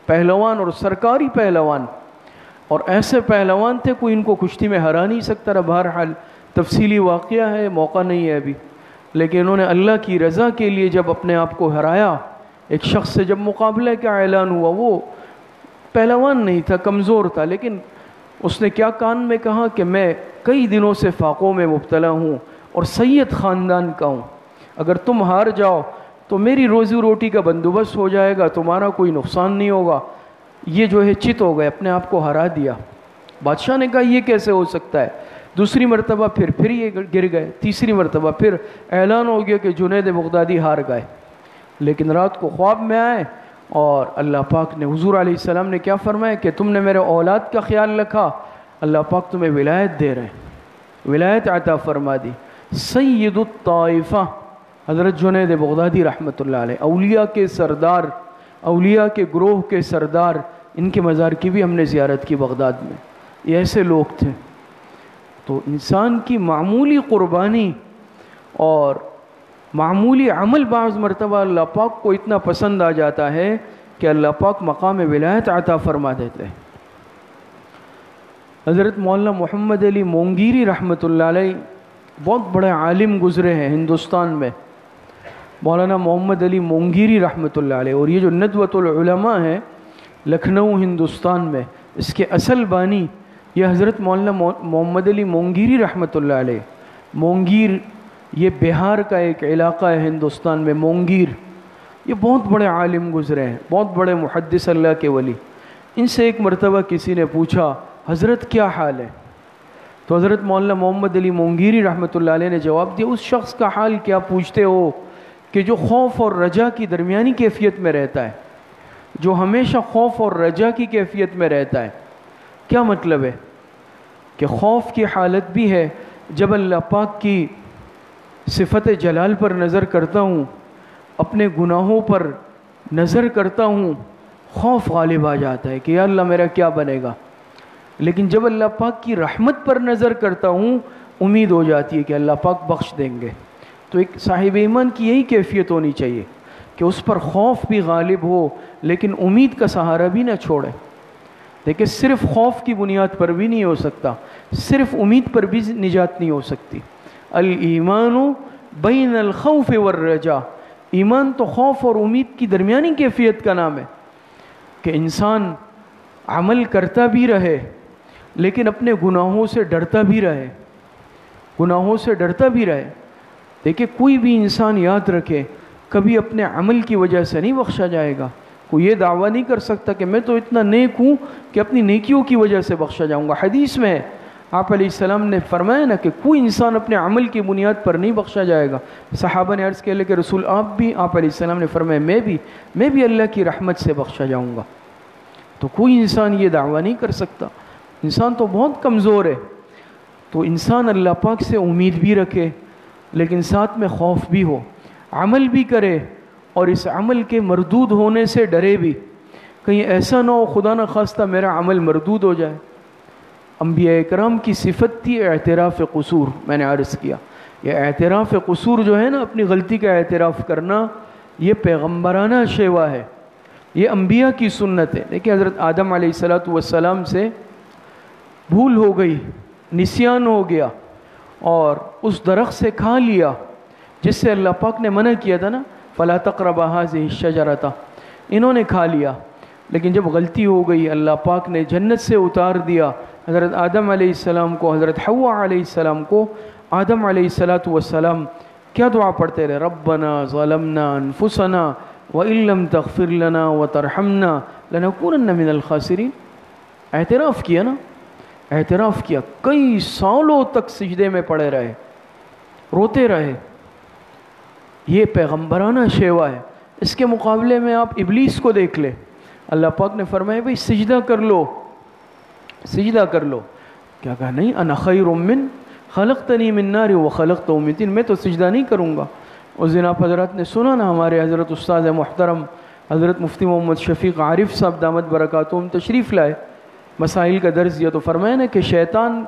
پہلوان، اور سرکاری پہلوان، اور ایسے پہلوان تھے کوئی ان کو کشتی میں ہرا نہیں سکتا رہا. بہرحال تفصیلی واقعہ ہے، موقع نہیں ہے ابھی، لیکن انہوں نے اللہ کی رضا کے لیے جب اپنے آپ کو ہرایا، ایک شخص سے جب مقابلے کا اعلان ہوا، وہ پہلوان نہیں تھا، کمزور تھا، لیکن اس نے کیا کان میں کہا کہ میں کئی دنوں سے فاقوں میں مبتلا ہوں اور سید خاندان کا ہوں، اگر تم ہار جاؤ تو میری روزی روٹی کا بندوبست ہو جائے گا، تمہارا کوئی نقصان نہیں ہوگا۔ یہ جو ہے چت ہو گئے، اپنے آپ کو ہرا دیا۔ بادشاہ نے کہا یہ کیسے ہو سکتا ہے؟ دوسری مرتبہ پھر یہ گر گئے، تیسری مرتبہ پھر اعلان ہو گیا کہ جنید بغدادی ہار گئے۔ لیکن رات کو خواب میں آئے اور اللہ پاک نے، حضور علیہ السلام نے کیا فرمایا کہ تم نے میرے اولاد کا خیال رکھا، اللہ پاک تمہیں ولایت دے رہے ہیں، ولایت عطا فرما دی۔ سید الطائفہ حضرت جنید بغدادی رحمۃ اللہ علیہ، اولیاء کے سردار، اولیاء کے گروہ کے سردار، ان کے مزار کی بھی ہم نے زیارت کی بغداد میں۔ یہ ایسے لوگ تھے۔ تو انسان کی معمولی قربانی اور معمولی عمل بعض مرتبہ اللہ پاک کو اتنا پسند آ جاتا ہے کہ اللہ پاک مقام ولایت عطا فرما دیتے ہیں۔ حضرت مولانا محمد علی مونگیری رحمۃ اللہ علیہ بہت بڑے عالم گزرے ہیں ہندوستان میں، مولانا محمد علی مونگیری رحمۃ اللہ علیہ، اور یہ جو ندوۃ العلماء ہے لکھنؤ ہندوستان میں، اس کے اصل بانی یہ حضرت مولانا محمد علی مونگیری رحمۃ اللہ علیہ۔ مونگیر یہ بہار کا ایک علاقہ ہے ہندوستان میں، مونگیر، یہ بہت بڑے عالم گزرے ہیں، بہت بڑے محدث اللہ کے ولی۔ ان سے ایک مرتبہ کسی نے پوچھا حضرت کیا حال ہے؟ تو حضرت مولانا محمد علی مونگیری رحمۃ اللہ علیہ نے جواب دیا، اس شخص کا حال کیا پوچھتے ہو کہ جو خوف اور رجا کی درمیانی کیفیت میں رہتا ہے، جو ہمیشہ خوف اور رجا کی کیفیت میں رہتا ہے۔ کیا مطلب ہے؟ کہ خوف کی حالت بھی ہے جب اللہ پاک کی صفت جلال پر نظر کرتا ہوں، اپنے گناہوں پر نظر کرتا ہوں، خوف غالب آ جاتا ہے کہ یا اللہ میرا کیا بنے گا۔ لیکن جب اللہ پاک کی رحمت پر نظر کرتا ہوں، امید ہو جاتی ہے کہ اللہ پاک بخش دیں گے۔ تو ایک صاحب ایمان کی یہی کیفیت ہونی چاہیے کہ اس پر خوف بھی غالب ہو لیکن امید کا سہارا بھی نہ چھوڑے۔ دیکھیں صرف خوف کی بنیاد پر بھی نہیں ہو سکتا، صرف امید پر بھی نجات نہیں ہو سکتی۔ الایمان بین الخوف والرجاء، ایمان تو خوف اور امید کی درمیانی کیفیت کا نام ہے کہ انسان عمل کرتا بھی رہے لیکن اپنے گناہوں سے ڈرتا بھی رہے، گناہوں سے ڈرتا بھی رہے۔ دیکھیں کوئی بھی انسان یاد رکھے کبھی اپنے عمل کی وجہ سے نہیں بخشا جائے گا۔ کوئی یہ دعویٰ نہیں کر سکتا کہ میں تو اتنا نیک ہوں کہ اپنی نیکیوں کی وجہ سے بخشا جاؤں گا۔ حدیث میں آپ علیہ السلام نے فرمایا نا کہ کوئی انسان اپنے عمل کی بنیاد پر نہیں بخشا جائے گا۔ صحابہ نے عرض کیا کہ رسول آپ بھی؟ آپ علیہ السلام نے فرمایا میں بھی اللہ کی رحمت سے بخشا جاؤں گا۔ تو کوئی انسان یہ دعویٰ نہیں کر سکتا، انسان تو بہت کمزور ہے۔ تو انسان اللہ پاک سے امید بھی رکھے لیکن ساتھ میں خوف بھی ہو، عمل بھی کرے اور اس عمل کے مردود ہونے سے ڈرے بھی، کہیں ایسا نہ ہو خدا نہ خواستہ میرا عمل مردود ہو جائے۔ انبیاء کرام کی صفت تھی اعتراف قصور، میں نے عرض کیا یہ اعتراف قصور جو ہے نا، اپنی غلطی کا اعتراف کرنا، یہ پیغمبرانہ شیوا ہے، یہ انبیاء کی سنت ہے۔ دیکھیں حضرت آدم علیہ السلام سے بھول ہو گئی، نسیان ہو گیا اور اس درخت سے کھا لیا جس سے اللہ پاک نے منع کیا تھا نا، فَلَا تَقْرَبَا هَٰذِهِ الشَّجَرَةَ، انہوں نے کھا لیا۔ لیکن جب غلطی ہو گئی اللہ پاک نے جنت سے اتار دیا حضرت آدم علیہ السلام کو، حضرت حوا علیہ السلام کو۔ آدم علیہ السلام کیا دعا پڑھتے رہے؟ ربنا ظلمنا انفسنا وَإِن لَّمْ تَغْفِرْ لَنَا وَتَرْحَمْنَا لَنَكُونَنَّ مِنَ الْخَاسِرِينَ۔ اعتراف کیا نا، اعتراف کیا، کئی سالوں تک سجدے میں پڑے رہے، روتے رہے۔ یہ پیغمبرانہ شیوا ہے۔ اس کے مقابلے میں آپ ابلیس کو دیکھ لیں، اللہ پاک نے فرمایا بھئی سجدہ کر لو، سجدہ کر لو۔ کیا کہا؟ نہیں، انا خیر من خلقتنی من نار وخلقتہ من طین، میں تو سجدہ نہیں کروں گا۔ اس دن آپ حضرات نے سنا نا، ہمارے حضرت استاد محترم حضرت مفتی محمد شفیق عارف صاحب دامت برکاتہم تشریف لائے، مسائل کا درس دیا، تو فرمایا نا کہ شیطان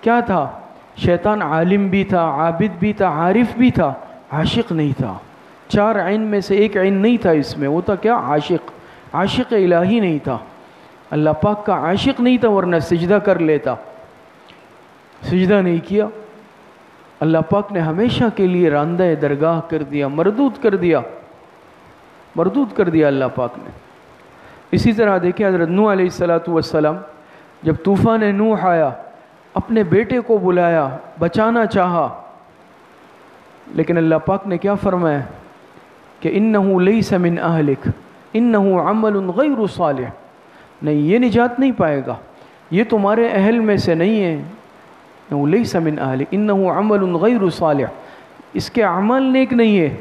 کیا تھا؟ شیطان عالم بھی تھا، عابد بھی تھا، عارف بھی تھا، عاشق نہیں تھا۔ چار عین میں سے ایک عین نہیں تھا اس میں، وہ تھا کیا؟ عاشق، عاشق الہی نہیں تھا، اللہ پاک کا عاشق نہیں تھا، ورنہ سجدہ کر لیتا، سجدہ نہیں کیا۔ اللہ پاک نے ہمیشہ کے لیے راندہ درگاہ کر دیا، مردود کر دیا، مردود کر دیا اللہ پاک نے۔ اسی طرح دیکھیں حضرت نوح علیہ السلام جب طوفان نوح آیا اپنے بیٹے کو بلایا، بچانا چاہا، لیکن اللہ پاک نے کیا فرمایا کہ انہو لیس من اہلک انہو عمل غیر صالح، نہیں یہ نجات نہیں پائے گا، یہ تمہارے اہل میں سے نہیں ہے، انہو لیس من اہلک انہو عمل غیر صالح، اس کے اعمال نیک نہیں ہے۔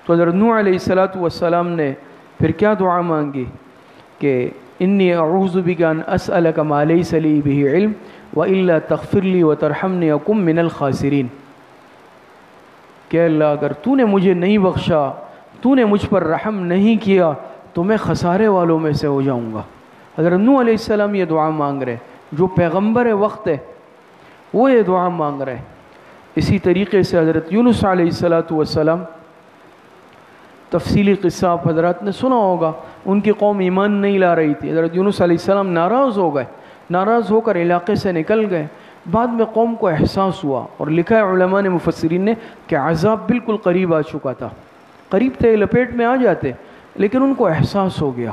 تو حضرت نوح علیہ السلام نے پھر کیا دعا مانگی کہ انی اعوذ بک ان اسألک ما لیس لی بہ علم والا تغفر لی وترحمنی اکن من الخاسرین، کہ اللہ اگر تو نے مجھے نہیں بخشا، تو نے مجھ پر رحم نہیں کیا تو میں خسارے والوں میں سے ہو جاؤں گا۔ حضرت نوح علیہ السلام یہ دعا مانگ رہے، جو پیغمبر وقت ہے وہ یہ دعا مانگ رہے۔ اسی طریقے سے حضرت یونس علیہ السلام، تفصیلی قصہ آپ حضرات نے سنا ہوگا، ان کی قوم ایمان نہیں لا رہی تھی، حضرت یونس علیہ السلام ناراض ہو گئے، ناراض ہو کر علاقے سے نکل گئے۔ بعد میں قوم کو احساس ہوا، اور لکھا ہے علماء نے، مفسرین نے، کہ عذاب بالکل قریب آ چکا تھا، قریب تھے لپیٹ میں آ جاتے، لیکن ان کو احساس ہو گیا،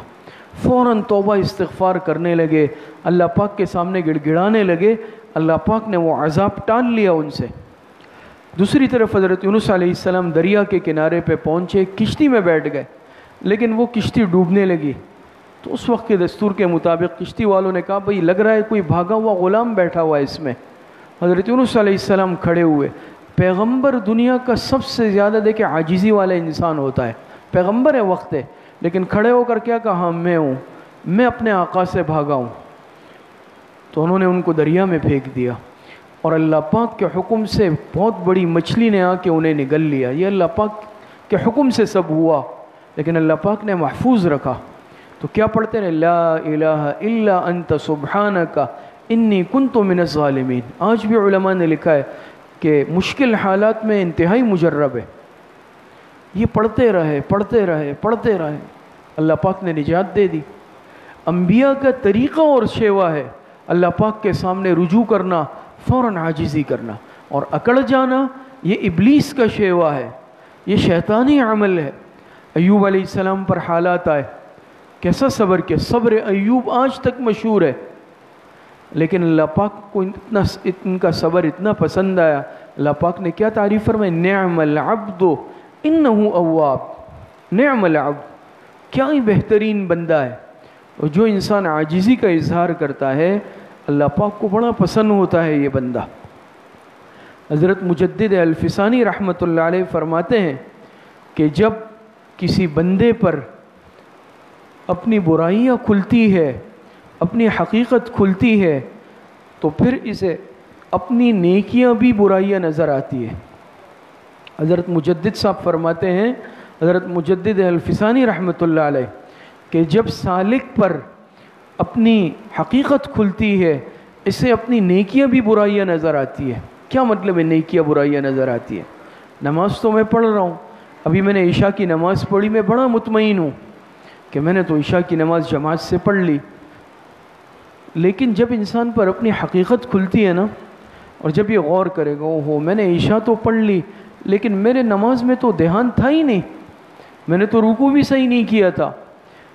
فوراً توبہ استغفار کرنے لگے، اللہ پاک کے سامنے گڑ گڑانے لگے، اللہ پاک نے وہ عذاب ٹال لیا ان سے۔ دوسری طرف حضرت یونس علیہ السلام دریا کے کنارے پہ پہنچے، کشتی میں بیٹھ گئے، لیکن وہ کشتی ڈوبنے لگی۔ تو اس وقت کے دستور کے مطابق کشتی والوں نے کہا بھئی لگ رہا ہے کوئی بھاگا ہوا غلام بیٹھا ہوا ہے اس میں۔ حضرت یونس علیہ السلام کھڑے ہوئے، پیغمبر دنیا کا سب سے زیادہ دیکھیں عاجزی والا انسان ہوتا ہے، پیغمبر ہے وقت ہے، لیکن کھڑے ہو کر کیا کہا، میں ہوں، میں اپنے آقا سے بھاگا ہوں۔ تو انہوں نے ان کو دریا میں پھینک دیا، اور اللہ پاک کے حکم سے بہت بڑی مچھلی نے آ کے انہیں نگل لیا۔ یہ اللہ پاک کے حکم سے سب ہوا، لیکن اللہ پاک نے محفوظ رکھا۔ تو کیا پڑھتے ہیں، لا الہ الا انت سبحانک انی کنت من الظالمین۔ آج بھی علماء نے لکھا ہے کہ مشکل حالات میں انتہائی مجرب ہے، یہ پڑھتے رہے پڑھتے رہے پڑھتے رہے، اللہ پاک نے نجات دے دی۔ انبیاء کا طریقہ اور شیوا ہے اللہ پاک کے سامنے رجوع کرنا، فوراً عاجزی کرنا، اور اکڑ جانا یہ ابلیس کا شیوا ہے، یہ شیطانی عمل ہے۔ ایوب علیہ السلام پر حالات آئے، کیسا صبر کیا، صبر ایوب آج تک مشہور ہے، لیکن اللہ پاک کو ان کا صبر اتنا پسند آیا، اللہ پاک نے کیا تعریف فرمائی، نعم العبد انہ اواب، نعم العبد، کیا ہی بہترین بندہ ہے۔ اور جو انسان عاجزی کا اظہار کرتا ہے اللہ پاک کو بڑا پسند ہوتا ہے یہ بندہ۔ حضرت مجدد الفسانی رحمۃ اللہ علیہ فرماتے ہیں کہ جب کسی بندے پر اپنی برائیاں کھلتی ہے، اپنی حقیقت کھلتی ہے، تو پھر اسے اپنی نیکیاں بھی برائیاں نظر آتی ہیں۔ حضرت مجدد صاحب فرماتے ہیں، حضرت مجدد الفسانی رحمۃ اللہ علیہ، کہ جب سالک پر اپنی حقیقت کھلتی ہے اسے اپنی نیکیاں بھی برائیاں نظر آتی ہے۔ کیا مطلب ہے نیکیاں برائیاں نظر آتی ہے؟ نماز تو میں پڑھ رہا ہوں، ابھی میں نے عشاء کی نماز پڑھی، میں بڑا مطمئن ہوں کہ میں نے تو عشاء کی نماز جماعت سے پڑھ لی، لیکن جب انسان پر اپنی حقیقت کھلتی ہے نا، اور جب یہ غور کرے گا، اوہو میں نے عشاء تو پڑھ لی لیکن میرے نماز میں تو دھیان تھا ہی نہیں، میں نے تو رکوع بھی صحیح نہیں کیا تھا،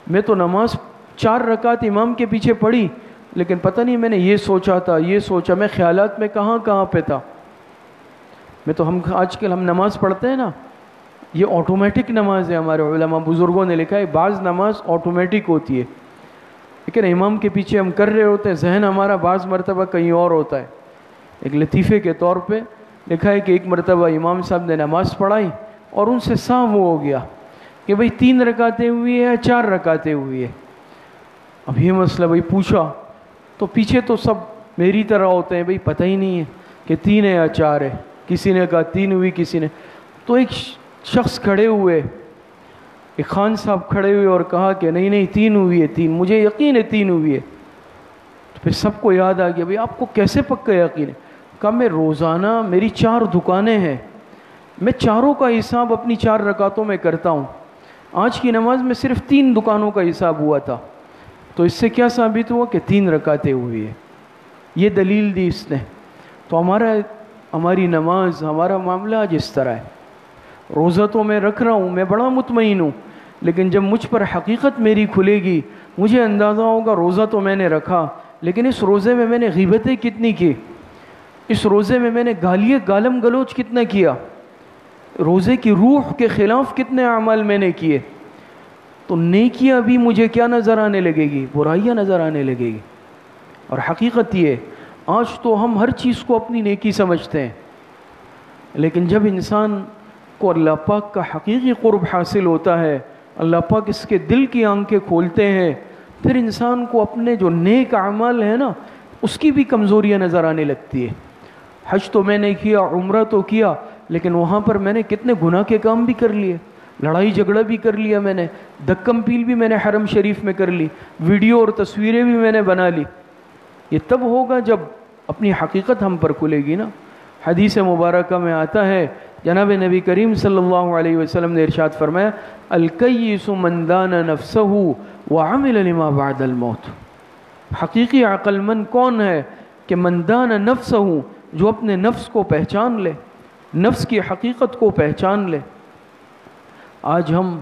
میں تو نماز 4 رکعت امام کے پیچھے پڑھی لیکن پتہ نہیں میں نے یہ سوچا تھا، یہ سوچا، میں خیالات میں کہاں پہ تھا۔ میں تو آج کل ہم نماز پڑھتے ہیں نا، یہ آٹومیٹک نماز ہے، ہمارے علماء بزرگوں نے لکھا ہے بعض نماز آٹومیٹک ہوتی ہے، لیکن امام کے پیچھے ہم کر رہے ہوتے ہیں، ذہن ہمارا بعض مرتبہ کہیں اور ہوتا ہے۔ ایک لطیفے کے طور پہ لکھا ہے کہ ایک مرتبہ امام صاحب نے نماز پڑھائی اور ان سے صاف ہو گیا کہ بھئی 3 رکعتیں ہوئی ہے یا 4 رکعتیں ہوئی ہے۔ اب یہ مسئلہ بھئی پوچھا تو پیچھے تو سب میری طرح ہوتے ہیں، بھئی پتہ ہی نہیں ہے کہ 3 ہے یا 4 ہے، کسی نے کہا 3 ہوئی، کسی نے، تو ایک شخص کھڑے ہوئے، ایک خان صاحب کھڑے ہوئے اور کہا کہ نہیں 3 ہوئی ہے، 3، مجھے یقین ہے 3 ہوئی ہے۔ تو پھر سب کو یاد آ گیا، بھئی آپ کو کیسے پکا یقین ہے؟ کہا میں روزانہ میری 4 دکانیں ہیں، میں چاروں کا حساب اپنی 4 رکعتوں میں کرتا ہوں، آج کی نماز میں صرف 3 دکانوں کا حساب ہوا تھا، تو اس سے کیا ثابت ہوا کہ 3 رکعتیں ہوئی ہے۔ یہ دلیل دی اس نے۔ تو ہماری نماز، ہمارا معاملہ جس طرح ہے، روزہ تو میں رکھ رہا ہوں، میں بڑا مطمئن ہوں، لیکن جب مجھ پر حقیقت میری کھلے گی، مجھے اندازہ ہوگا روزہ تو میں نے رکھا لیکن اس روزے میں نے غیبتیں کتنی کی، اس روزے میں نے گالم گلوچ کتنا کیا، روزے کی روح کے خلاف کتنے اعمال میں نے کیے، تو نیکیاں بھی مجھے کیا نظر آنے لگے گی، برائیاں نظر آنے لگے گی۔ اور حقیقت یہ، آج تو ہم ہر چیز کو اپنی نیکی سمجھتے ہیں، لیکن جب انسان کو اللہ پاک کا حقیقی قرب حاصل ہوتا ہے، اللہ پاک اس کے دل کی آنکھیں کھولتے ہیں، پھر انسان کو اپنے جو نیک اعمال ہیں نا اس کی بھی کمزوریاں نظر آنے لگتی ہے۔ حج تو میں نے کیا، عمرہ تو کیا، لیکن وہاں پر میں نے کتنے گناہ کے کام بھی کر لیے، لڑائی جھگڑا بھی کر لیا، میں نے دھکم پیل بھی میں نے حرم شریف میں کر لی، ویڈیو اور تصویریں بھی میں نے بنا لی۔ یہ تب ہوگا جب اپنی حقیقت ہم پر کھلے گی نا۔ حدیث مبارکہ میں آتا ہے، جناب نبی کریم صلی اللہ علیہ وسلم نے ارشاد فرمایا، الکیس من دان نفسہ وعمل لما بعد الموت۔ حقیقی عقل مند کون ہے کہ من دان نفسہ، جو اپنے نفس کو پہچان لے، نفس کی حقیقت کو پہچان لے۔ آج ہم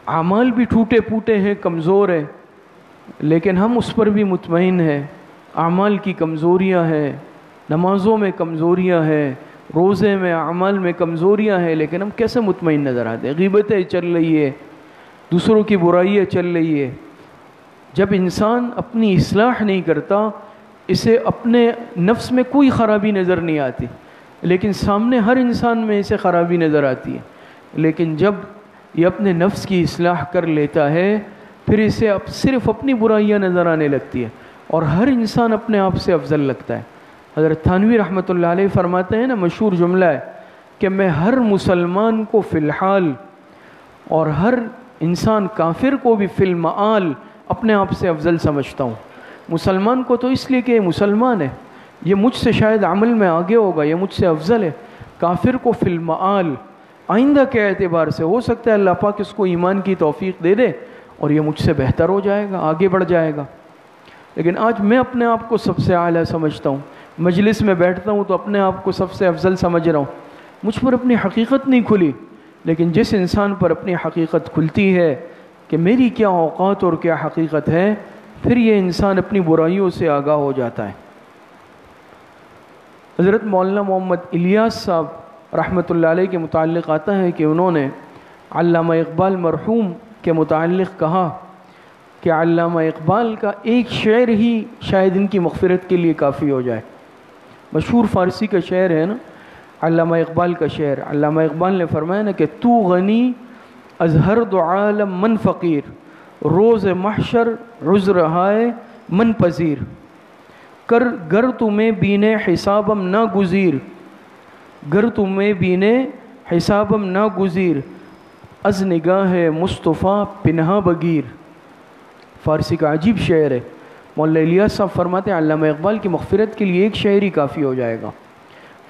اعمال بھی ٹوٹے پوٹے ہیں، کمزور ہیں، لیکن ہم اس پر بھی مطمئن ہیں۔ اعمال کی کمزوریاں ہیں، نمازوں میں کمزوریاں ہیں، روزے میں، اعمال میں کمزوریاں ہیں، لیکن ہم کیسے مطمئن نظر آتے ہیں؟ غیبتیں چل رہی ہے، دوسروں کی برائیاں چل رہی ہے۔ جب انسان اپنی اصلاح نہیں کرتا، اسے اپنے نفس میں کوئی خرابی نظر نہیں آتی، لیکن سامنے ہر انسان میں اسے خرابی نظر آتی ہے۔ لیکن جب یہ اپنے نفس کی اصلاح کر لیتا ہے، پھر اسے اب صرف اپنی برائیاں نظر آنے لگتی ہے، اور ہر انسان اپنے آپ سے افضل لگتا ہے۔ حضرت تھانوی رحمۃ اللہ علیہ فرماتے ہیں نا، مشہور جملہ ہے کہ میں ہر مسلمان کو فی الحال اور ہر انسان کافر کو بھی فی المآل اپنے آپ سے افضل سمجھتا ہوں۔ مسلمان کو تو اس لیے کہ یہ مسلمان ہے، یہ مجھ سے شاید عمل میں آگے ہوگا، یہ مجھ سے افضل ہے۔ کافر کو فی المآل، آئندہ کے اعتبار سے ہو سکتا ہے اللہ پاک اس کو ایمان کی توفیق دے دے اور یہ مجھ سے بہتر ہو جائے گا، آگے بڑھ جائے گا۔ لیکن آج میں اپنے آپ کو سب سے اعلیٰ سمجھتا ہوں، مجلس میں بیٹھتا ہوں تو اپنے آپ کو سب سے افضل سمجھ رہا ہوں، مجھ پر اپنی حقیقت نہیں کھلی۔ لیکن جس انسان پر اپنی حقیقت کھلتی ہے کہ میری کیا اوقات اور کیا حقیقت ہے، پھر یہ انسان اپنی برائیوں سے آگاہ ہو جاتا ہے۔ حضرت مولانا محمد الیاس صاحب رحمۃ اللہ علیہ کے متعلق آتا ہے کہ انہوں نے علامہ اقبال مرحوم کے متعلق کہا کہ علامہ اقبال کا ایک شعر ہی شاید ان کی مغفرت کے لیے کافی ہو جائے۔ مشہور فارسی کا شعر ہے نا، علامہ اقبال کا شعر۔ علامہ اقبال نے فرمایا نا کہ تو غنی از ہر دو عالم من فقیر، روز محشر عذر ہائے من پذیر، کر گر تمہیں بینے حسابم نہ گزیر، گر تمہیں بینے حسابم نہ گزیر، از نگاہ مصطفیٰ پنہا بگیر۔ فارسی کا عجیب شعر ہے۔ مولانا الیاس صاحب فرماتے ہیں علامہ اقبال کی مغفرت کے لیے ایک شعر ہی کافی ہو جائے گا۔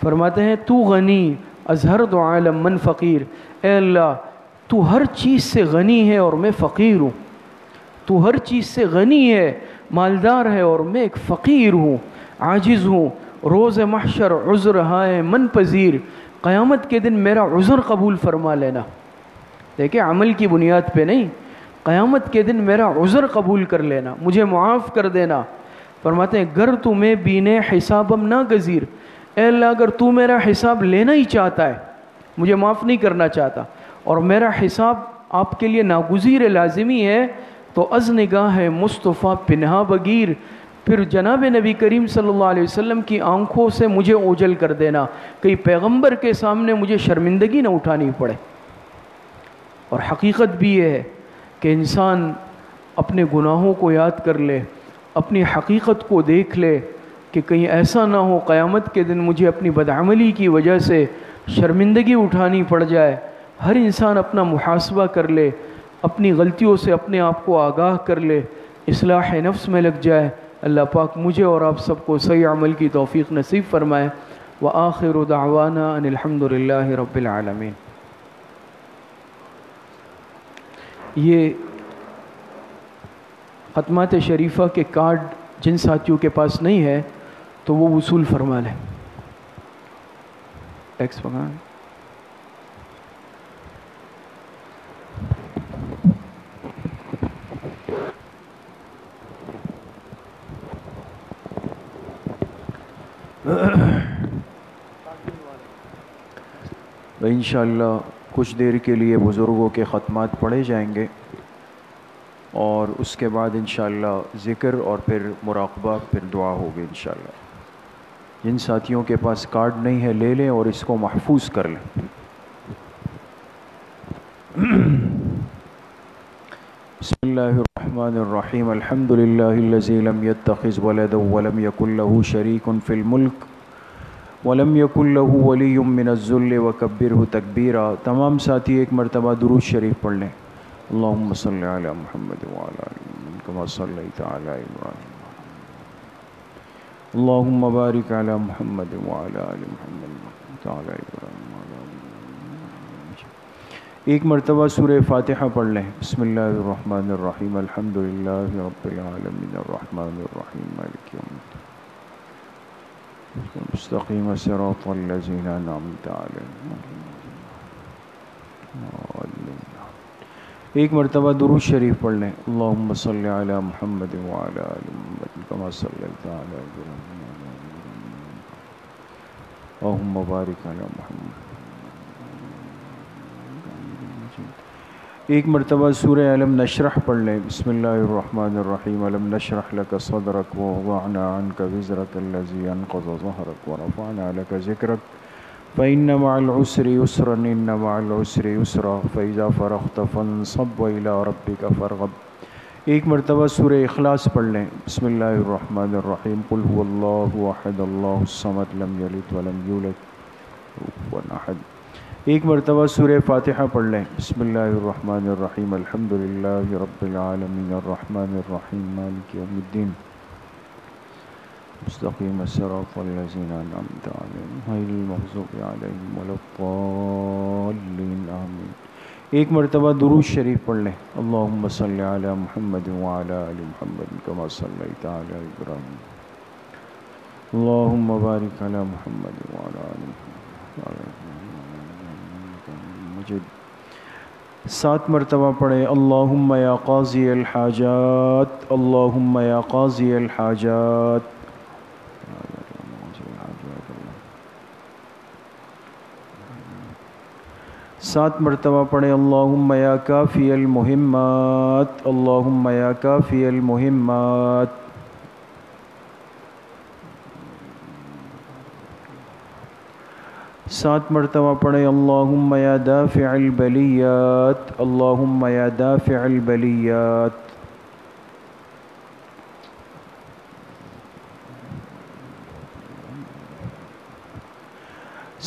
فرماتے ہیں تو غنی از ہر دو عالم من فقیر، اے اللہ تو ہر چیز سے غنی ہے اور میں فقیر ہوں، تو ہر چیز سے غنی ہے، مالدار ہے، اور میں ایک فقیر ہوں، عاجز ہوں۔ روز محشر عذر ہائے من پذیر، قیامت کے دن میرا عذر قبول فرما لینا۔ دیکھیں عمل کی بنیاد پہ نہیں، قیامت کے دن میرا عذر قبول کر لینا، مجھے معاف کر دینا۔ فرماتے ہیں گر تمہیں بینے حسابم نہ گزیر، اے اللہ اگر تو میرا حساب لینا ہی چاہتا ہے، مجھے معاف نہیں کرنا چاہتا، اور میرا حساب آپ کے لیے ناگزیر لازمی ہے، تو از نگاہ مصطفیٰ پنہا بگیر، پھر جناب نبی کریم صلی اللہ علیہ وسلم کی آنکھوں سے مجھے اوجھل کر دینا، کہیں پیغمبر کے سامنے مجھے شرمندگی نہ اٹھانی پڑے۔ اور حقیقت بھی یہ ہے کہ انسان اپنے گناہوں کو یاد کر لے، اپنی حقیقت کو دیکھ لے کہ کہیں ایسا نہ ہو قیامت کے دن مجھے اپنی بدعملی کی وجہ سے شرمندگی اٹھانی پڑ جائے۔ ہر انسان اپنا محاسبہ کر لے، اپنی غلطیوں سے اپنے آپ کو آگاہ کر لے، اصلاح نفس میں لگ جائے۔ اللہ پاک مجھے اور آپ سب کو صحیح عمل کی توفیق نصیب فرمائے۔ وآخر دعوانا ان الحمد للہ رب العالمین۔ یہ ختمات شریفہ کے کارڈ جن ساتھیوں کے پاس نہیں ہے تو وہ وصول فرما لیں۔ ٹیکس پکڑا انشاءاللہ کچھ دیر کے لیے بزرگوں کے ختمات پڑھے جائیں گے اور اس کے بعد انشاءاللہ ذکر اور پھر مراقبہ، پھر دعا ہوگی انشاءاللہ۔ جن ساتھیوں کے پاس کارڈ نہیں ہے لے لیں اور اس کو محفوظ کر لیں۔ بسم اللہ الرحمن الرحیم، الحمد للہ الذی لم يتخذ ولدا ولم يكن له شریک فی الملک ولم يكن له ولی من الذل وکبرہ تکبیرا۔ تمام ساتھی ایک مرتبہ درود شریف پڑھ لیں۔ اللہم صلی علی محمد وعلی آل محمد کما صلیت علی ابراہیم، اللہم بارک علی محمد وعلی آل محمد تعالی ابراہیم وعلی آل محمد۔ ایک مرتبہ سورہ فاتحہ پڑھ لیں۔ بسم اللہ الرحمن الرحیم، الحمد للہ رب العالمین الرحمن الرحیم مالک یوم الدین مستقیم صراط الذین انعمت علیہم۔ ایک مرتبہ درود شریف پڑھ لیں۔ اللہم صلی علی محمد وعلی آل محمد کما صلیت علی ابراہیم، اللہم بارک علی محمد۔ ایک مرتبہ سورہ علم نشرح پڑھ لیں۔ بسم اللہ الرحمن الرحیم، علم نشرح لک صدرک ووضعنا عنک وزرک الذی انقض ظہرک ورفعنا لک ذکرک فإن مع العسر يسرا إن مع العسر يسرا فإذا فرغت فانصب وإلى ربك فارغب۔ ایک مرتبہ سورہ اخلاص پڑھ لیں۔ بسم اللہ الرحمن الرحیم، قل هو اللہ احد اللہ الصمد لم یلد ولم یولد کفوا احد۔ ایک مرتبہ سورہ فاتحہ پڑھ لیں۔ بسم اللہ الرحمن الرحیم، الحمد للہ رب العالمین الرحمن الرحیم مالک یوم الدین مستقیم الصراط الذین انعمت علیہم غیر المغضوب علیہم ولا الضالین آمین۔ ایک مرتبہ درود شریف پڑھ لیں۔ اللہم صلی علی محمد وعلی آل محمد کما صلیت علی ابراہیم، اللہم بارک علی محمد وعلی آل محمد مجید۔ 7 مرتبہ پڑھے۔ اللہم یا قاضی الحاجات، اللہم یا قاضی الحاجات۔ 7 مرتبہ پڑھے۔ اللہم یا کافی المہمات، اللہم یا کافی المہمات۔ 7 مرتبہ پڑھے۔ اللہم یا دافع البلیات، اللہم یا دافع البلیات۔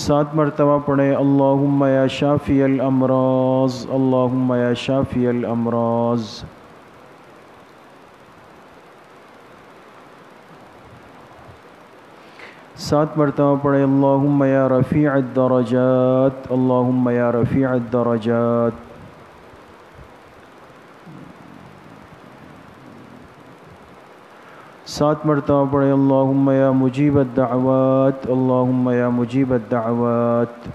7 مرتبہ پڑھے۔ اللہم یا شافی الامراض، اللہم یا شافی الامراض۔ 7 مرتبہ پڑھے۔ اللہم یا رفیع الدرجات، اللہم یا رفیع الدرجات۔ 7 مرتبہ پڑھے۔ اللہم یا مجیب الدعوات، اللہم یا مجیب الدعوات۔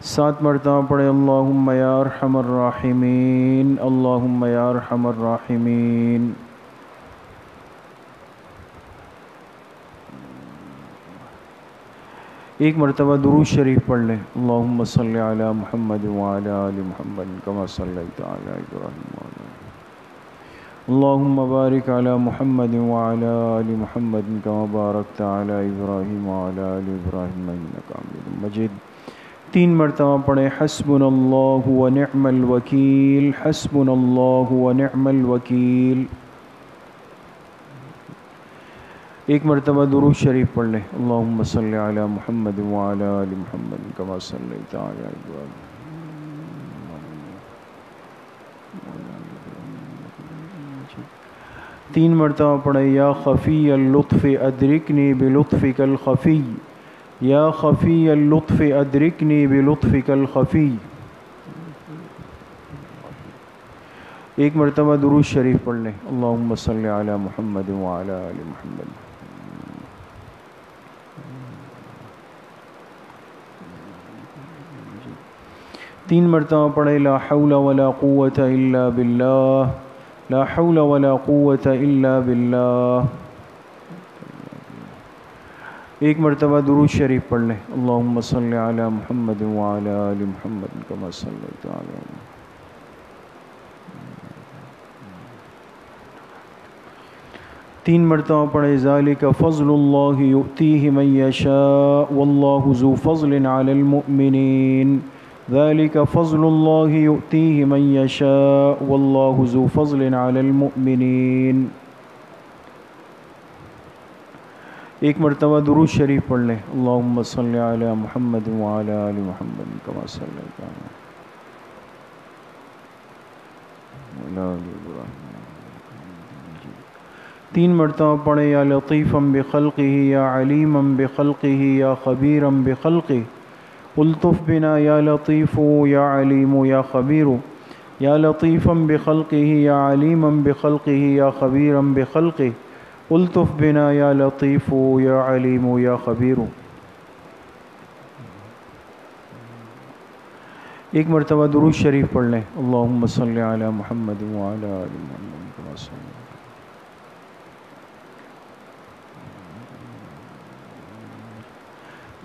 7 مرتبہ پڑھے۔ اللہم یا ارحم الراحمین، اللہم یا ارحم الراحمین۔ 1 مرتبہ درود شریف پڑھ لیں۔ اللہم صلی علی محمد وعلی آل محمد کما صلیت علی ابراہیم وعلی آل، اللہم بارک علی محمد وعلی آل محمد کما بارکت علی ابراہیم وعلی آل ابراہیم انک حمید مجید۔ 3 مرتبہ پڑھے۔ حسبنا اللہ ونعم الوکیل، حسبنا اللہ ونعم الوکیل۔ 1 مرتبہ درود شریف پڑھ لیں۔ اللہم صلی علی محمد وعلی آل محمد کما صلیت علی ابراہیم۔ 3 مرتبہ پڑھے۔ یا خفی اللطف ادرکنی بلطفک الخفی، یا خفی اللطف ادرکنی بلطفک الخفی۔ 1 مرتبہ درود شریف پڑھ لیں۔ اللہم صلی علی محمد وعلی آل محمد۔ 3 مرتبہ پڑھے۔ لا حول ولا قوة الا باللہ، لا حول ولا قوة الا باللہ. ایک مرتبہ درود شریف پڑھ لیں. اللہم صلی علی محمد وعلی آل محمد کما صلیت علی. تین مرتبہ پڑھے. ذالک فضل اللہ یؤتیہ من یشاء واللہ ذو فضل علی المؤمنین. ذالک فضل اللہ یؤتیہ من یشاء واللہ ذو فضل علی المؤمنین. ایک مرتبہ درود شریف پڑھ لیں. اللہم صلی علی محمد وعلی آل محمد کما صلیت علی. تین مرتبہ پڑھیں. یا لطیفا بخلقہ یا علیما بخلقہ یا خبیرا بخلقہ. الطف بنا یا لطیف یا علیم یا خبیر. یا لطیفا بخلقہ یا علیما بخلقہ یا خبیرا بخلقہ. الطف بنا یا لطیف یا علیم یا خبیر. ایک مرتبہ درود شریف پڑھ لیں. اللہم صلی علی محمد وعلی آل محمد کما صلیت.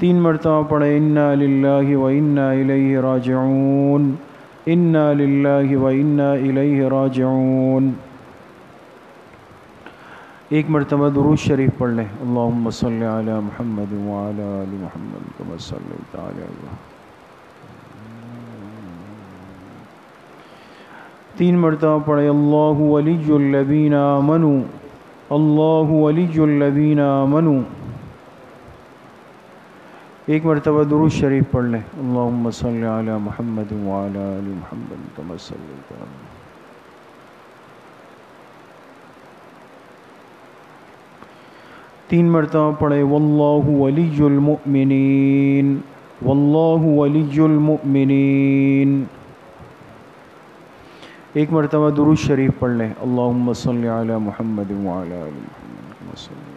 تین مرتبہ پڑھیں. انا للہ و انا الیہ راجعون. انا للہ و انا الیہ راجعون. ایک مرتبہ درود شریف پڑھ لیں. اللہم صلی علی محمد وعلی آل محمد کما صلیت علی ابراہیم. تین مرتبہ پڑھیں. اللہ ولی الذین آمنوا. اللہ ولی الذین آمنوا. ایک مرتبہ درود شریف پڑھ لیں. اللہم صلی علی محمد وعلی آل محمد کما صلیت علی. تین مرتبہ پڑھے. واللہ ولی المؤمنین. واللہ ولی المؤمنین. ایک مرتبہ درود شریف پڑھ لیں. اللہم صلی علی محمد وعلی آل محمد کما صلیت.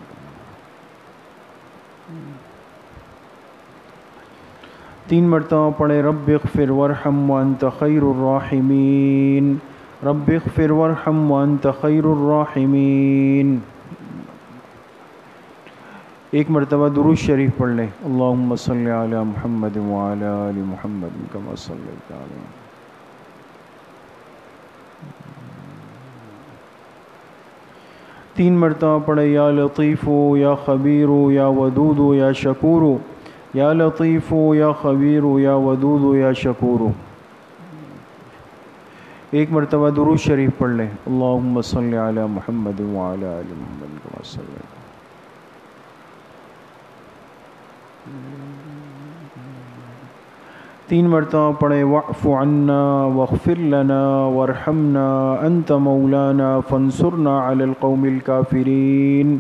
تین مرتبہ پڑھے. رب اغفر وارحم وانت خیر الراحمین. رب اغفر وارحم وانت خیر الراحمین. ایک مرتبہ درود شریف پڑھ لیں. اللہم صلی علی محمد وعلی آل محمد کما صلیت علی. تین مرتبہ پڑھے. یا لطیف یا خبیر یا ودود یا شکور. یا لطیف یا خبیر یا ودود یا شکور. ایک مرتبہ درود شریف پڑھ لیں. اللہم صلی علی محمد وعلی آل محمد کما صلیت. تین مرتبہ پڑھیں. واعف عنا واغفر لنا وارحمنا انت مولانا فانصرنا علی القوم الکافرین.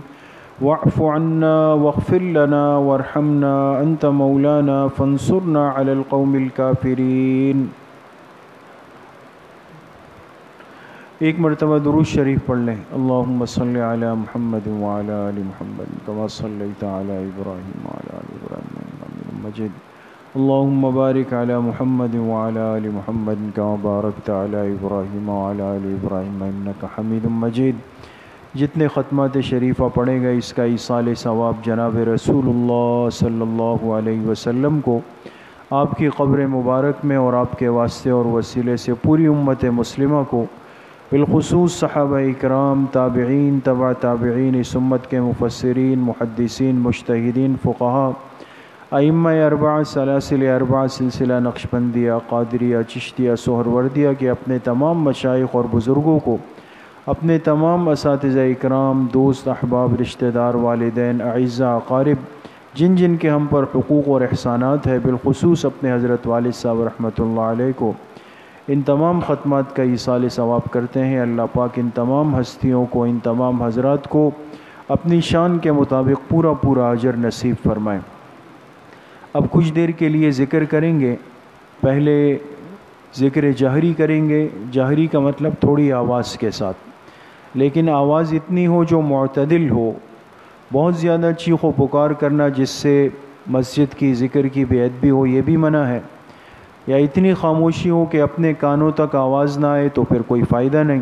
واعف عنا واغفر لنا وارحمنا انت مولانا فانصرنا علی القوم الکافرین. ایک مرتبہ درود شریف پڑھ لیں. اللہم صلی علی محمد وعلی آل محمد کما صلیت علی ابراہیم وعلی آل ابراہیم انک حمید مجید. اللہم بارک علی محمد وعلی آل محمد کما بارکت علی ابراہیم وعلی آل ابراہیم انک حمید مجید. جتنے ختمات شریفہ پڑھے گئے اس کا ایصال ثواب جناب رسول اللہ صلی اللہ علیہ وسلم کو آپ کی قبر مبارک میں اور آپ کے واسطے اور وسیلے سے پوری امت مسلمہ کو بالخصوص صحابہ اکرام، تابعین، تبع تابعین، اس امت کے مفسرین، محدثین، مجتہدین، فقہاء، ائمہ اربعہ، سلاسل اربعہ، سلسلہ نقشبندیہ، قادریہ، چشتیہ، سہروردیہ کے اپنے تمام مشائخ اور بزرگوں کو، اپنے تمام اساتذہ اکرام، دوست، احباب، رشتہ دار، والدین، اعزاء، اقارب، جن جن کے ہم پر حقوق اور احسانات ہے، بالخصوص اپنے حضرت والد صاحب رحمۃ اللہ علیہ کو، ان تمام ختمات کا ایصال ثواب کرتے ہیں. اللہ پاک ان تمام ہستیوں کو، ان تمام حضرات کو اپنی شان کے مطابق پورا پورا اجر نصیب فرمائیں. اب کچھ دیر کے لیے ذکر کریں گے. پہلے ذکر جہری کریں گے. جہری کا مطلب تھوڑی آواز کے ساتھ، لیکن آواز اتنی ہو جو معتدل ہو. بہت زیادہ چیخ و پکار کرنا جس سے مسجد کی ذکر کی بے ادبی ہو، یہ بھی منع ہے. یا اتنی خاموشی ہو کہ اپنے کانوں تک آواز نہ آئے تو پھر کوئی فائدہ نہیں.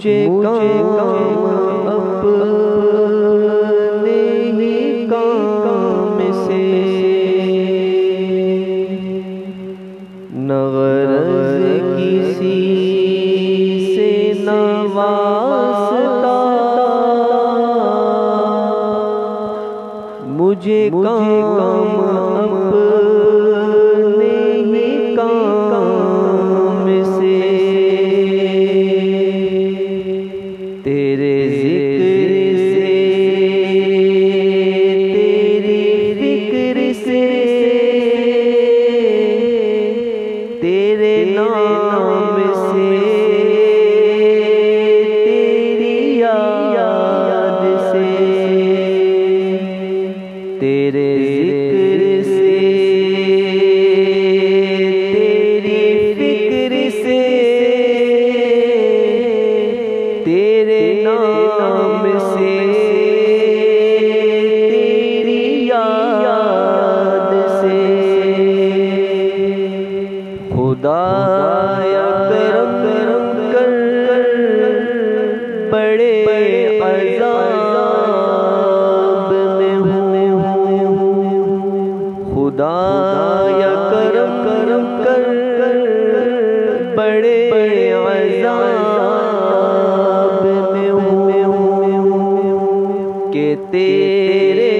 مجھے کام اپنے ہی کام سے نہ غرض کسی سے نہ واسطہ مجھے کام اپنے ہی کام سے تیرے ذکر سے تیری فکر سے تیرے نام سے تیری یاد سے تیرے ذکر سے تیری فکر سے تیرے نام سے تیری یاد سے خدایا کرم کر بڑے عذاب میں ہوں خدایا کرم کر بڑے عذاب میں ہوں کہ تیرے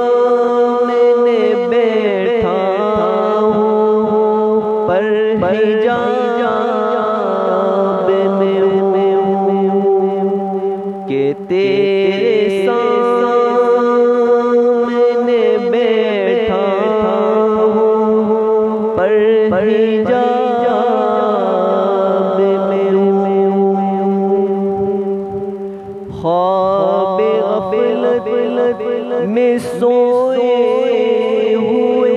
سامنے بیٹھا ہوں پر حجاب میں ہوں کہ تیرے سامنے بیٹھا ہوں پر حجاب میں ہوں خواب غفلت میں سوئے ہوئے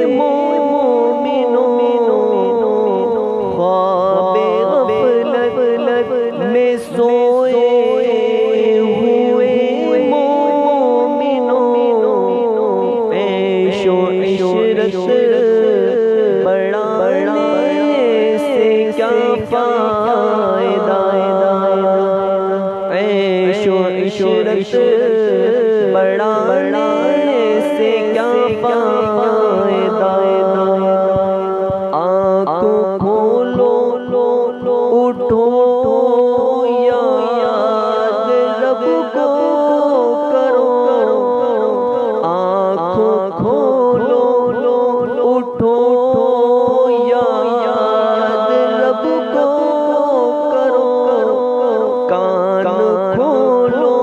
مومنوں خواب غفلت میں سوئے ہوئے مومنوں عیش و عشرت بڑھانے سے کیا فائدہ عیش و عشرت بڑھانے سے کیا فائدہ آنکھوں کھولو اٹھو یاد رب کو کرو آنکھوں کھولو اٹھو یاد رب کو کرو کان کھولو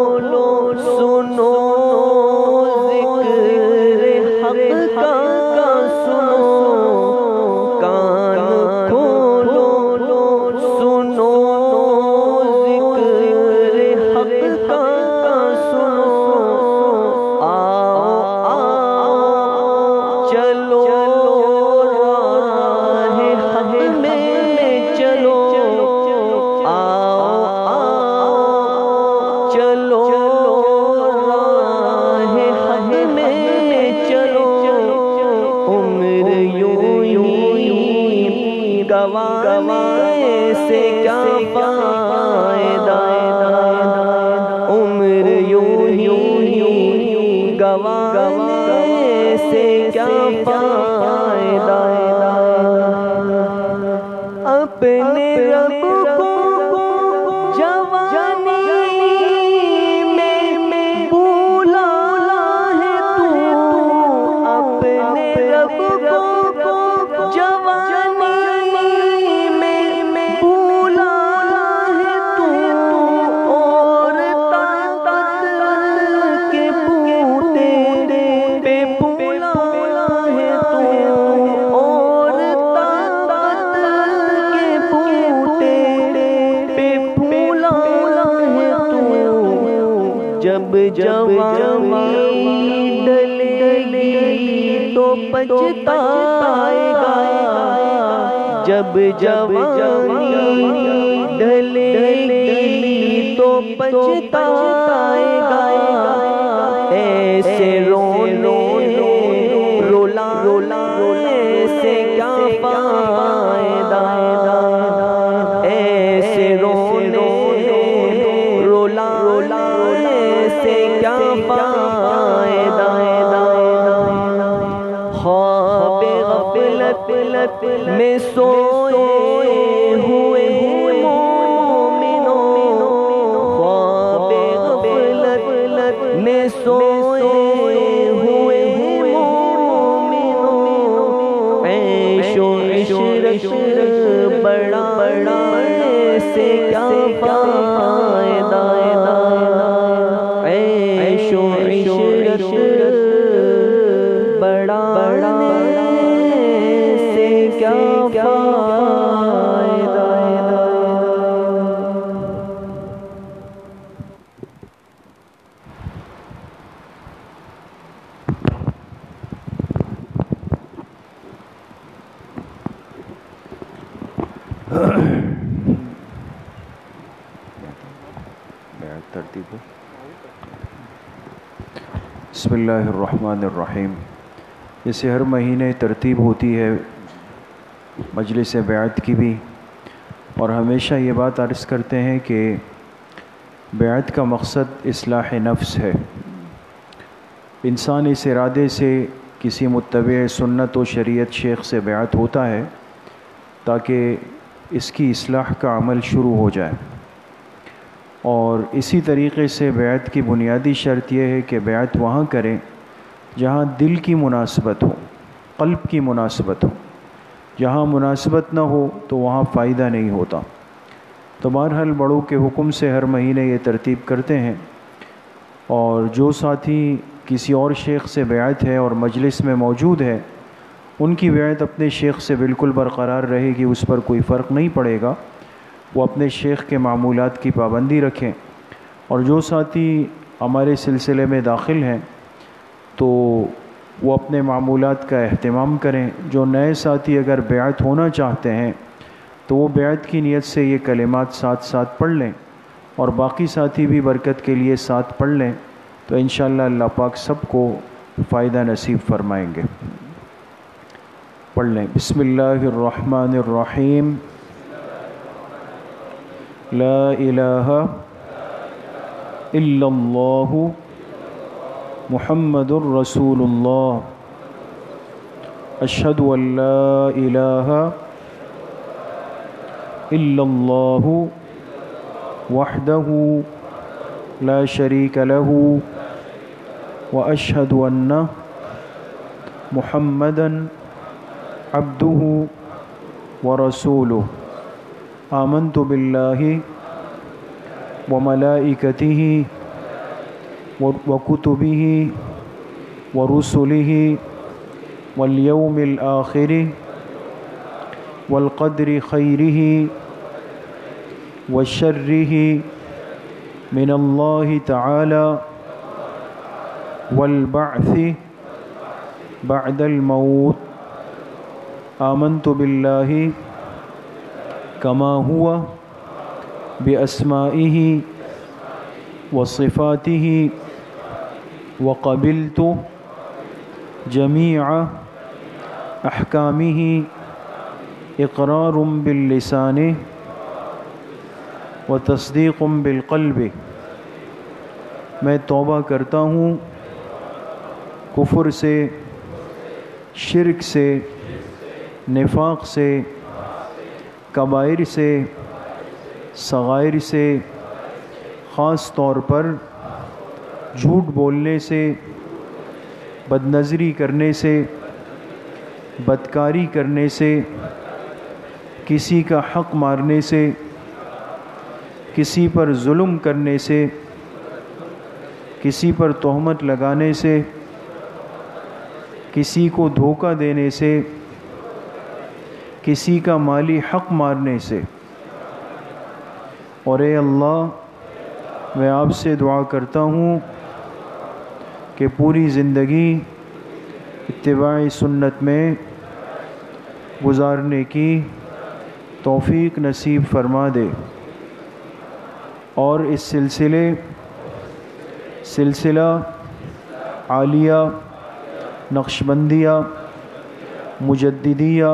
سنو ذکر حق کا سنو کان کھولو سنو ذکر حق کا سنو آؤ چلو راہ حق میں چلو آؤ چلو راہ حق میں چلو عمر یوں ہی گوانے سے کیا فائدہ عمر یوں ہی گوانے سے کیا فائدہ اپنے رب کو جوانی میں بھولا ہے تو اپنے رب کو جوانی میں بھولا ہے تو اور طاقت کے بوتے پہ بھولا ہے تو اور طاقت کے بوتے پہ بھولا ہے تو جب جوانی ڈلے گی تو پچھتائے گا جب جوانی ڈلے گی تو پچھتائے گا ایسے رولانے سے کیا فائدہ ایسے رونے خواب غفلت میں سوئے ہوئے مومنوں، خواب غفلت میں سوئے ہوئے مومنوں، عیش و عشرت بڑا سے کیا فائدہ، عیش و عشرت بڑا سے کیا فائدہ۔ بسم اللہ الرحمن الرحیم۔ جیسے ہر مہینے ترتیب ہوتی ہے مجلس بیعت کی بھی، اور ہمیشہ یہ بات عرض کرتے ہیں کہ بیعت کا مقصد اصلاح نفس ہے۔ انسان اس ارادے سے کسی متبع سنت و شریعت شیخ سے بیعت ہوتا ہے تاکہ اس کی اصلاح کا عمل شروع ہو جائے، اور اسی طریقے سے بیعت کی بنیادی شرط یہ ہے کہ بیعت وہاں کریں جہاں دل کی مناسبت ہو، قلب کی مناسبت ہو۔ جہاں مناسبت نہ ہو تو وہاں فائدہ نہیں ہوتا۔ تو بہرحال بڑوں کے حکم سے ہر مہینے یہ ترتیب کرتے ہیں، اور جو ساتھی کسی اور شیخ سے بیعت ہے اور مجلس میں موجود ہے، ان کی بیعت اپنے شیخ سے بالکل برقرار رہے گی، اس پر کوئی فرق نہیں پڑے گا۔ وہ اپنے شیخ کے معمولات کی پابندی رکھیں، اور جو ساتھی ہمارے سلسلے میں داخل ہیں تو وہ اپنے معمولات کا اہتمام کریں۔ جو نئے ساتھی اگر بیعت ہونا چاہتے ہیں تو وہ بیعت کی نیت سے یہ کلمات ساتھ ساتھ پڑھ لیں، اور باقی ساتھی بھی برکت کے لیے ساتھ پڑھ لیں، تو انشاءاللہ اللہ پاک سب کو فائدہ نصیب فرمائیں گے۔ پڑھ لیں۔ بسم اللہ الرحمن الرحیم۔ لا الہ الا اللہ محمد الرسول اللہ، اشہد ان لا الہ الا اللہ وحدہ لا شریک لہ، واشہد ان محمدا عبدہ ورسولہ، آمنت باللہ وملائکتہ وکتبہ ورسلہ والیوم الآخر والقدر خیرہ وشرہ من اللہ تعالی والبعث بعد الموت، آمنت باللہ کما ہوا باسمائہ وصفاتہ، وقبلت جمیع احکامہ اقرار باللسان وتصدیق بالقلب۔ میں توبہ کرتا ہوں کفر سے، شرک سے، نفاق سے، کبائر سے، صغائر سے، خاص طور پر جھوٹ بولنے سے، بد نظری کرنے سے، بدکاری کرنے سے، کسی کا حق مارنے سے، کسی پر ظلم کرنے سے، کسی پر تہمت لگانے سے، کسی کو دھوکہ دینے سے، کسی کا مالی حق مارنے سے۔ اور اے اللہ، میں آپ سے دعا کرتا ہوں کہ پوری زندگی اتباع سنت میں گزارنے کی توفیق نصیب فرما دے، اور اس سلسلہ عالیہ، نقشبندیہ، مجددیہ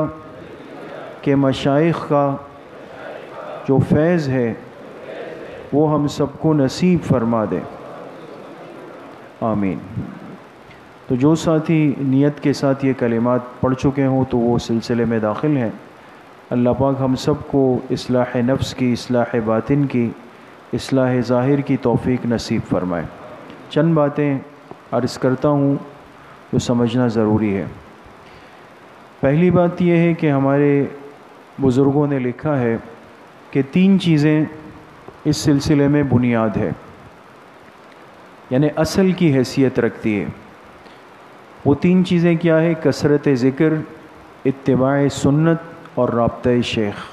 کے مشائخ کا جو فیض ہے وہ ہم سب کو نصیب فرما دے، آمین۔ تو جو ساتھی نیت کے ساتھ یہ کلمات پڑھ چکے ہوں تو وہ سلسلے میں داخل ہیں۔ اللہ پاک ہم سب کو اصلاح نفس کی، اصلاح باطن کی، اصلاح ظاہر کی توفیق نصیب فرمائے۔ چند باتیں عرض کرتا ہوں جو سمجھنا ضروری ہے۔ پہلی بات یہ ہے کہ ہمارے بزرگوں نے لکھا ہے کہ 3 چیزیں اس سلسلے میں بنیاد ہے، یعنی اصل کی حیثیت رکھتی ہے۔ وہ 3 چیزیں کیا ہے؟ کثرت ذکر، اتباع سنت اور رابطہ شیخ۔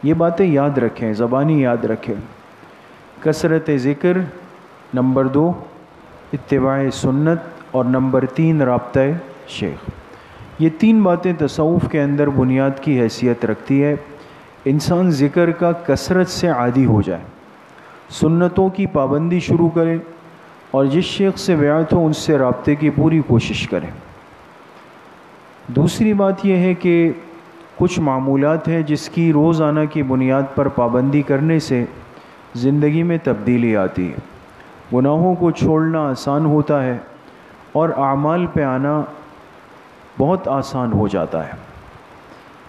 یہ باتیں یاد رکھیں، زبانی یاد رکھیں۔ کثرت ذکر، نمبر 2 اتباع سنت اور نمبر 3 رابطہ شیخ۔ یہ 3 باتیں تصوف کے اندر بنیاد کی حیثیت رکھتی ہے۔ انسان ذکر کا کثرت سے عادی ہو جائے، سنتوں کی پابندی شروع کرے اور جس شیخ سے بیعت ہو ان سے رابطے کی پوری کوشش کرے۔ دوسری بات یہ ہے کہ کچھ معمولات ہیں جس کی روزانہ کی بنیاد پر پابندی کرنے سے زندگی میں تبدیلی آتی ہے، گناہوں کو چھوڑنا آسان ہوتا ہے اور اعمال پہ آنا بہت آسان ہو جاتا ہے۔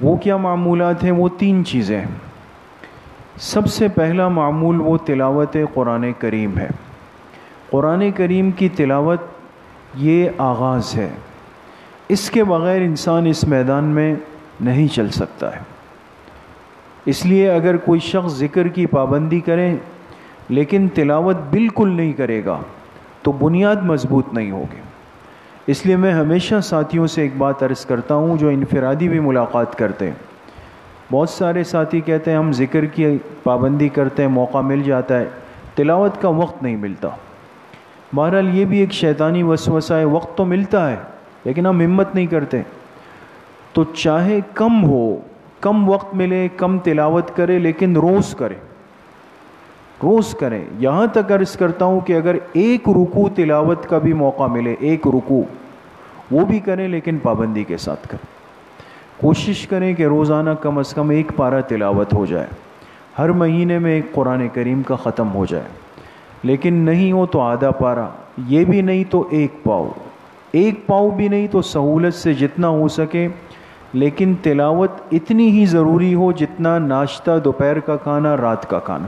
وہ کیا معمولات ہیں؟ وہ 3 چیزیں۔ سب سے پہلا معمول وہ تلاوت قرآن کریم ہے۔ قرآن کریم کی تلاوت یہ آغاز ہے، اس کے بغیر انسان اس میدان میں نہیں چل سکتا ہے۔ اس لیے اگر کوئی شخص ذکر کی پابندی کرے لیکن تلاوت بالکل نہیں کرے گا تو بنیاد مضبوط نہیں ہوگی۔ اس لیے میں ہمیشہ ساتھیوں سے ایک بات عرض کرتا ہوں جو انفرادی بھی ملاقات کرتے ہیں۔ بہت سارے ساتھی کہتے ہیں ہم ذکر کی پابندی کرتے ہیں، موقع مل جاتا ہے، تلاوت کا وقت نہیں ملتا۔ بہرحال یہ بھی ایک شیطانی وسوسہ ہے، وقت تو ملتا ہے لیکن ہم ہمت نہیں کرتے۔ تو چاہے کم ہو، کم وقت ملے، کم تلاوت کرے، لیکن روز کرے، روز کریں۔ یہاں تک عرض کرتا ہوں کہ اگر 1 رکوع تلاوت کا بھی موقع ملے، 1 رکوع وہ بھی کریں لیکن پابندی کے ساتھ کریں۔ کوشش کریں کہ روزانہ کم از کم 1 پارہ تلاوت ہو جائے، ہر مہینے میں 1 قرآن کریم کا ختم ہو جائے، لیکن نہیں ہو تو آدھا پارہ، یہ بھی نہیں تو 1 پاؤ، 1 پاؤ بھی نہیں تو سہولت سے جتنا ہو سکے، لیکن تلاوت اتنی ہی ضروری ہو جتنا ناشتہ، دوپہر کا کھانا، رات کا کھانا،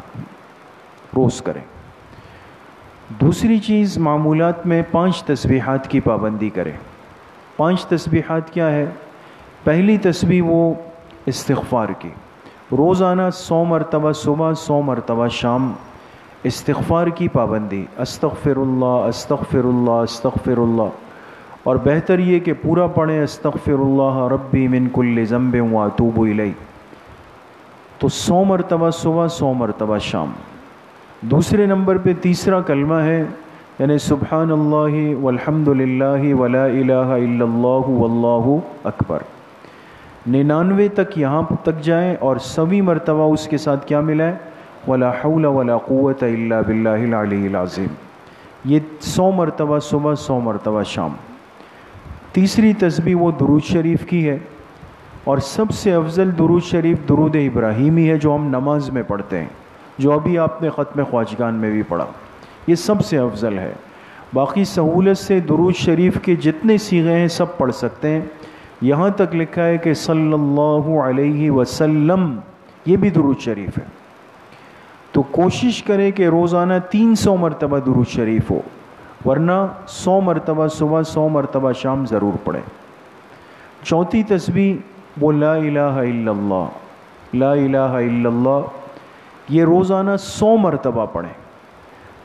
روز کریں۔ دوسری چیز، معمولات میں 5 تسبیحات کی پابندی کریں۔ 5 تسبیحات کیا ہے؟ پہلی تسبیح وہ استغفار کی، روزانہ 100 مرتبہ صبح، 100 مرتبہ شام استغفار کی پابندی، استغفر اللہ استغفر اللہ استغفر اللہ، اور بہتر یہ کہ پورا پڑھیں استغفر اللہ ربی من کل ذنب واتوب الیہ۔ تو 100 مرتبہ صبح، 100 مرتبہ شام۔ دوسرے نمبر پہ تیسرا کلمہ ہے، یعنی سبحان اللہ والحمد للہ ولا الہ الا اللہ واللہ اکبر۔ 99 تک یہاں تک جائیں اور 100ویں مرتبہ اس کے ساتھ کیا ملا ہے؟ ولا حول ولا قوت الا باللہ العلی العظیم۔ یہ 100 مرتبہ صبح، 100 مرتبہ شام۔ تیسری تسبیح وہ درود شریف کی ہے، اور سب سے افضل درود شریف درود ابراہیمی ہے جو ہم نماز میں پڑھتے ہیں، جو ابھی آپ نے ختم خواجگان میں بھی پڑھا، یہ سب سے افضل ہے۔ باقی سہولت سے درود شریف کے جتنے صیغے ہیں سب پڑھ سکتے ہیں، یہاں تک لکھا ہے کہ صلی اللہ علیہ وسلم، یہ بھی درود شریف ہے۔ تو کوشش کریں کہ روزانہ 300 مرتبہ درود شریف ہو، ورنہ 100 مرتبہ صبح، 100 مرتبہ شام ضرور پڑھیں۔ چوتھی تسبیح وہ لا الہ الا اللہ، لا الہ الا اللہ، یہ روزانہ 100 مرتبہ پڑھیں،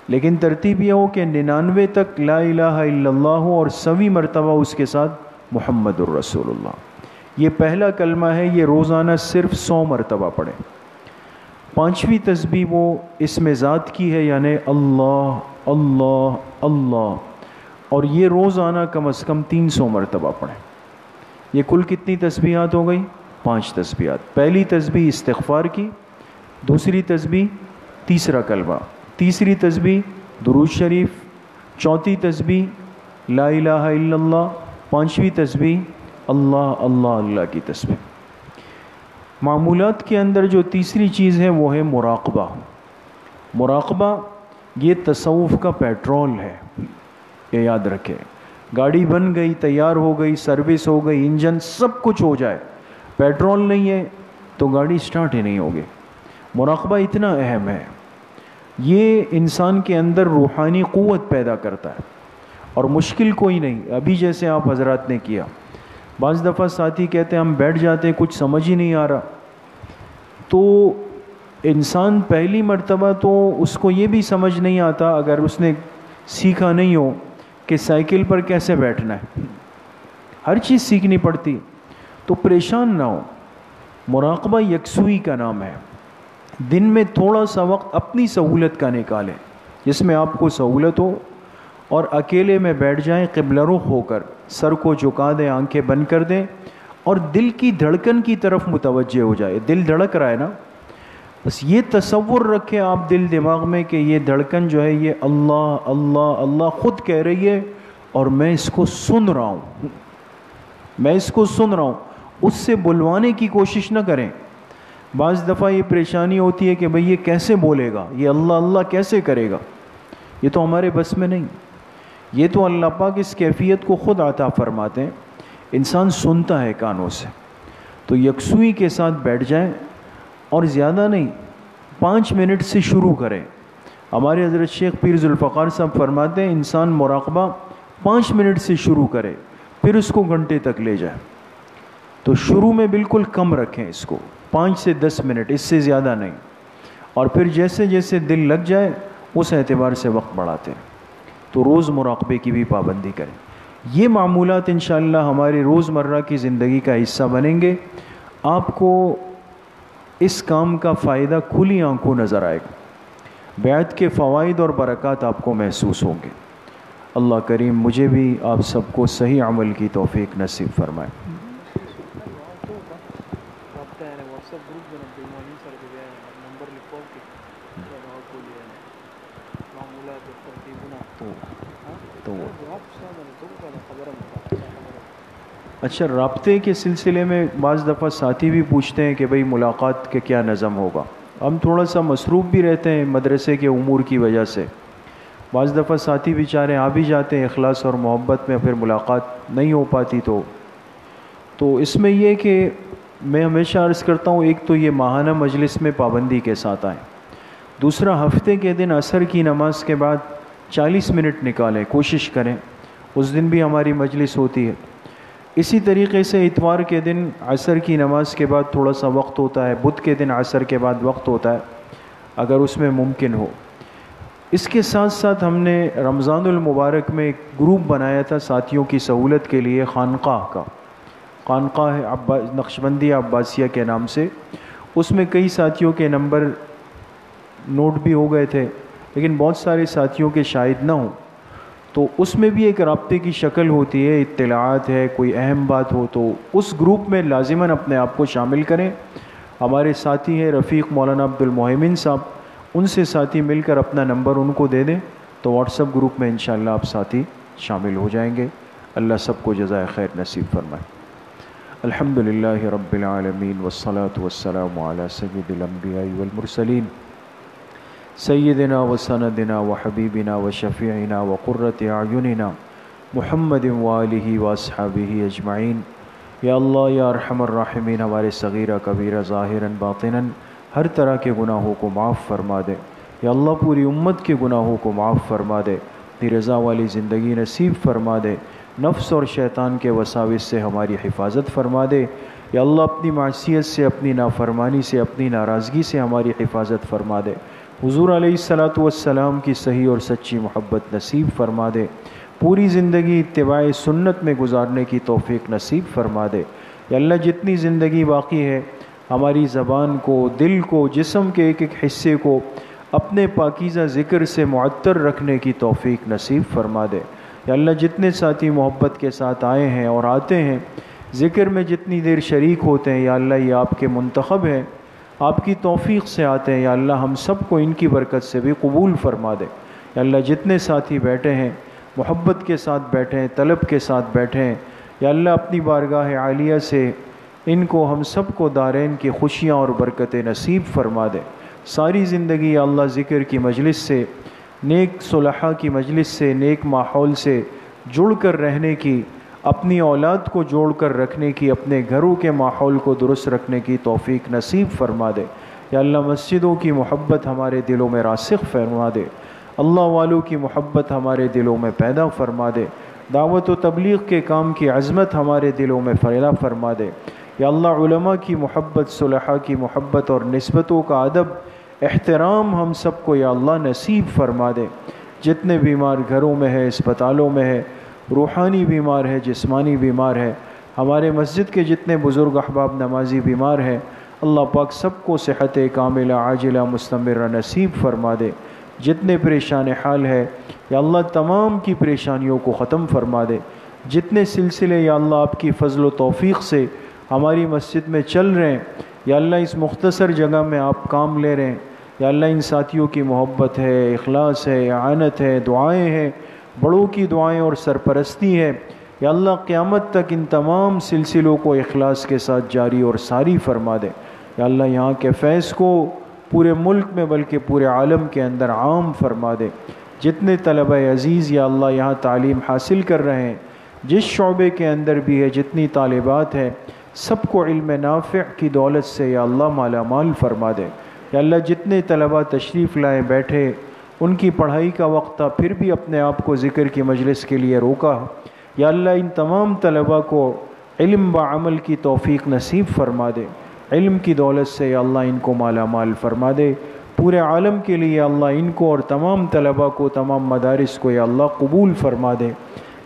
لیکن ترتیب یہ ہو کہ 99 تک لا الہ الا اللہ ہو اور 100ویں مرتبہ اس کے ساتھ محمد الرسول اللہ۔ یہ پہلا کلمہ ہے، یہ روزانہ صرف 100 مرتبہ پڑھیں۔ 5ویں تسبیح وہ اسم ذات کی ہے، یعنی اللہ اللہ اللہ، اور یہ روزانہ کم از کم 300 مرتبہ پڑھیں۔ یہ کل کتنی تسبیحات ہو گئی؟ 5 تسبیحات۔ پہلی تسبیح استغفار کی، دوسری تسبیح تیسرا کلمہ، تیسری تسبیح درود شریف، چوتھی تسبیح لا الہ الا اللہ، 5ویں تسبیح اللہ اللہ اللہ کی تسبیح۔ معمولات کے اندر جو تیسری چیز ہے وہ ہے مراقبہ۔ مراقبہ یہ تصوف کا پیٹرول ہے، یہ یاد رکھیں۔ گاڑی بن گئی، تیار ہو گئی، سروس ہو گئی، انجن سب کچھ ہو جائے، پیٹرول نہیں ہے تو گاڑی سٹارٹ ہی نہیں ہوگی۔ مراقبہ اتنا اہم ہے، یہ انسان کے اندر روحانی قوت پیدا کرتا ہے، اور مشکل کوئی نہیں۔ ابھی جیسے آپ حضرات نے کیا، بعض دفعہ ساتھی کہتے ہیں ہم بیٹھ جاتے ہیں، کچھ سمجھ ہی نہیں آ رہا، تو انسان پہلی مرتبہ تو اس کو یہ بھی سمجھ نہیں آتا اگر اس نے سیکھا نہیں ہو کہ سائیکل پر کیسے بیٹھنا ہے، ہر چیز سیکھنی پڑتی، تو پریشان نہ ہو۔ مراقبہ یکسوئی کا نام ہے۔ دن میں تھوڑا سا وقت اپنی سہولت کا نکالیں، جس میں آپ کو سہولت ہو، اور اکیلے میں بیٹھ جائیں قبلہ رخ ہو کر، سر کو جھکا دیں، آنکھیں بند کر دیں، اور دل کی دھڑکن کی طرف متوجہ ہو جائے۔ دل دھڑک رہا ہے نا، بس یہ تصور رکھیں آپ دل دماغ میں کہ یہ دھڑکن جو ہے یہ اللہ اللہ اللہ خود کہہ رہی ہے، اور میں اس کو سن رہا ہوں، میں اس کو سن رہا ہوں۔ اس سے بلوانے کی کوشش نہ کریں۔ بعض دفعہ یہ پریشانی ہوتی ہے کہ بھئی یہ کیسے بولے گا، یہ اللہ اللہ کیسے کرے گا، یہ تو ہمارے بس میں نہیں، یہ تو اللہ پاک اس کیفیت کو خود عطا فرماتے ہیں، انسان سنتا ہے کانوں سے۔ تو یکسوئی کے ساتھ بیٹھ جائیں، اور زیادہ نہیں، 5 منٹ سے شروع کریں۔ ہمارے حضرت شیخ پیر ذوالفقار صاحب فرماتے ہیں انسان مراقبہ 5 منٹ سے شروع کرے، پھر اس کو گھنٹے تک لے جائے۔ تو شروع میں بالکل کم رکھیں اس کو، 5 سے 10 منٹ، اس سے زیادہ نہیں، اور پھر جیسے جیسے دل لگ جائے اس اعتبار سے وقت بڑھاتے ہیں۔ تو روز مراقبے کی بھی پابندی کریں۔ یہ معمولات انشاءاللہ ہمارے روزمرہ کی زندگی کا حصہ بنیں گے، آپ کو اس کام کا فائدہ کھلی آنکھوں نظر آئے گا، بیعت کے فوائد اور برکات آپ کو محسوس ہوں گے۔ اللہ کریم مجھے بھی آپ سب کو صحیح عمل کی توفیق نصیب فرمائے۔ اچھا، رابطے کے سلسلے میں بعض دفعہ ساتھی بھی پوچھتے ہیں کہ بھئی ملاقات کے کیا نظم ہوگا۔ ہم تھوڑا سا مصروف بھی رہتے ہیں مدرسے کے امور کی وجہ سے، بعض دفعہ ساتھی بیچارے آ بھی جاتے ہیں اخلاص اور محبت میں، پھر ملاقات نہیں ہو پاتی۔ تو اس میں یہ کہ میں ہمیشہ عرض کرتا ہوں، ایک تو یہ ماہانہ مجلس میں پابندی کے ساتھ آئیں، دوسرا ہفتے کے دن عصر کی نماز کے بعد 40 منٹ نکالیں، کوشش کریں، اس دن بھی ہماری مجلس ہوتی ہے۔ اسی طریقے سے اتوار کے دن عصر کی نماز کے بعد تھوڑا سا وقت ہوتا ہے، بدھ کے دن عصر کے بعد وقت ہوتا ہے، اگر اس میں ممکن ہو۔ اس کے ساتھ ساتھ ہم نے رمضان المبارک میں ایک گروپ بنایا تھا ساتھیوں کی سہولت کے لیے، خانقاہ کا، خانقاہ نقشبندی عباسیہ کے نام سے۔ اس میں کئی ساتھیوں کے نمبر نوٹ بھی ہو گئے تھے، لیکن بہت سارے ساتھیوں کے شاید نہ ہوں، تو اس میں بھی ایک رابطے کی شکل ہوتی ہے، اطلاعات ہے، کوئی اہم بات ہو تو اس گروپ میں لازماً اپنے آپ کو شامل کریں۔ ہمارے ساتھی ہیں رفیق مولانا عبد المحمن صاحب، ان سے ساتھی مل کر اپنا نمبر ان کو دے دیں تو واٹس ایپ گروپ میں انشاءاللہ آپ ساتھی شامل ہو جائیں گے۔ اللہ سب کو جزائے خیر نصیب فرمائے۔ الحمدللہ رب العالمین والصلاة والسلام علی سید الانبیاء والمرسلین سیدنا و سندنا و حبیبنا و شفیعنا و قرۃ اعیننا محمد و آلہ و اصحابہ اجمعین۔ یا اللہ یا ارحم الراحمین، ہمارے صغیرہ کبیرہ ظاہراً باطناً ہر طرح کے گناہوں کو معاف فرما دے۔ یا اللہ پوری امت کے گناہوں کو معاف فرما دے، اپنی رضا والی زندگی نصیب فرما دے، نفس اور شیطان کے وساوس سے ہماری حفاظت فرما دے۔ یا اللہ اپنی معصیت سے، اپنی نافرمانی سے، اپنی ناراضگی سے ہماری حفاظت فرما دے۔ حضور علیہ الصلاۃ والسلام کی صحیح اور سچی محبت نصیب فرما دے، پوری زندگی اتباع سنت میں گزارنے کی توفیق نصیب فرما دے۔ یا اللہ جتنی زندگی باقی ہے، ہماری زبان کو، دل کو، جسم کے ایک ایک حصے کو اپنے پاکیزہ ذکر سے معطر رکھنے کی توفیق نصیب فرما دے۔ یا اللہ جتنے ساتھی محبت کے ساتھ آئے ہیں اور آتے ہیں، ذکر میں جتنی دیر شریک ہوتے ہیں، یا اللہ یہ آپ کے منتخب ہیں، آپ کی توفیق سے آتے ہیں، یا اللہ ہم سب کو ان کی برکت سے بھی قبول فرما دے۔ یا اللہ جتنے ساتھی بیٹھے ہیں، محبت کے ساتھ بیٹھے ہیں، طلب کے ساتھ بیٹھے ہیں، یا اللہ اپنی بارگاہ عالیہ سے ان کو، ہم سب کو دارین کی خوشیاں اور برکتیں نصیب فرما دے۔ ساری زندگی یا اللہ ذکر کی مجلس سے، نیک صلحاء کی مجلس سے، نیک ماحول سے جڑ کر رہنے کی، اپنی اولاد کو جوڑ کر رکھنے کی، اپنے گھروں کے ماحول کو درست رکھنے کی توفیق نصیب فرما دے۔ یا اللہ مسجدوں کی محبت ہمارے دلوں میں راسخ فرما دے، اللہ والوں کی محبت ہمارے دلوں میں پیدا فرما دے، دعوت و تبلیغ کے کام کی عظمت ہمارے دلوں میں پیدا فرما دے۔ یا اللہ علماء کی محبت، صلحاء کی محبت اور نسبتوں کا ادب، احترام ہم سب کو یا اللہ نصیب فرما دے۔ جتنے بیمار گھروں میں ہے، اسپتالوں میں ہے، روحانی بیمار ہے، جسمانی بیمار ہے، ہمارے مسجد کے جتنے بزرگ احباب نمازی بیمار ہیں، اللہ پاک سب کو صحت کاملہ عاجلہ مستمرہ نصیب فرما دے۔ جتنے پریشان حال ہے یا اللہ تمام کی پریشانیوں کو ختم فرما دے۔ جتنے سلسلے یا اللہ آپ کی فضل و توفیق سے ہماری مسجد میں چل رہے ہیں، یا اللہ اس مختصر جگہ میں آپ کام لے رہے ہیں، یا اللہ ان ساتھیوں کی محبت ہے، اخلاص ہے، اعانت ہے، دعائیں ہیں، بڑوں کی دعائیں اور سرپرستی ہے، یا اللہ قیامت تک ان تمام سلسلوں کو اخلاص کے ساتھ جاری اور ساری فرما دے۔ یا اللہ یہاں کے فیض کو پورے ملک میں بلکہ پورے عالم کے اندر عام فرما دے۔ جتنے طلبہ عزیز یا اللہ یہاں تعلیم حاصل کر رہے ہیں، جس شعبے کے اندر بھی ہے، جتنی طالبات ہیں، سب کو علم نافع کی دولت سے یا اللہ مالا مال فرما دے۔ یا اللہ جتنے طلبہ تشریف لائے بیٹھے، ان کی پڑھائی کا وقت تھا پھر بھی اپنے آپ کو ذکر کی مجلس کے لیے روکا، یا اللہ ان تمام طلبہ کو علم و عمل کی توفیق نصیب فرما دے۔ علم کی دولت سے یا اللہ ان کو مالا مال فرما دے۔ پورے عالم کے لیے اللہ ان کو اور تمام طلبہ کو، تمام مدارس کو یا اللہ قبول فرما دے۔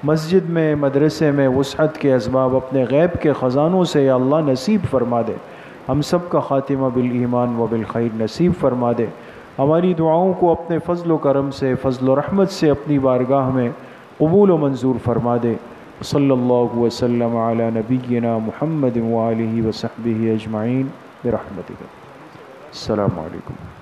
مسجد میں، مدرسے میں وسعت کے اسباب اپنے غیب کے خزانوں سے یا اللہ نصیب فرما دے۔ ہم سب کا خاتمہ بالایمان و بالخیر نصیب فرما دے۔ ہماری دعاؤں کو اپنے فضل و کرم سے، فضل و رحمت سے اپنی بارگاہ میں قبول و منظور فرما دے۔ صلی اللہ وسلم علی نبینا محمد وآلہ وصحبہ اجمعین برحمتک۔ السلام علیکم۔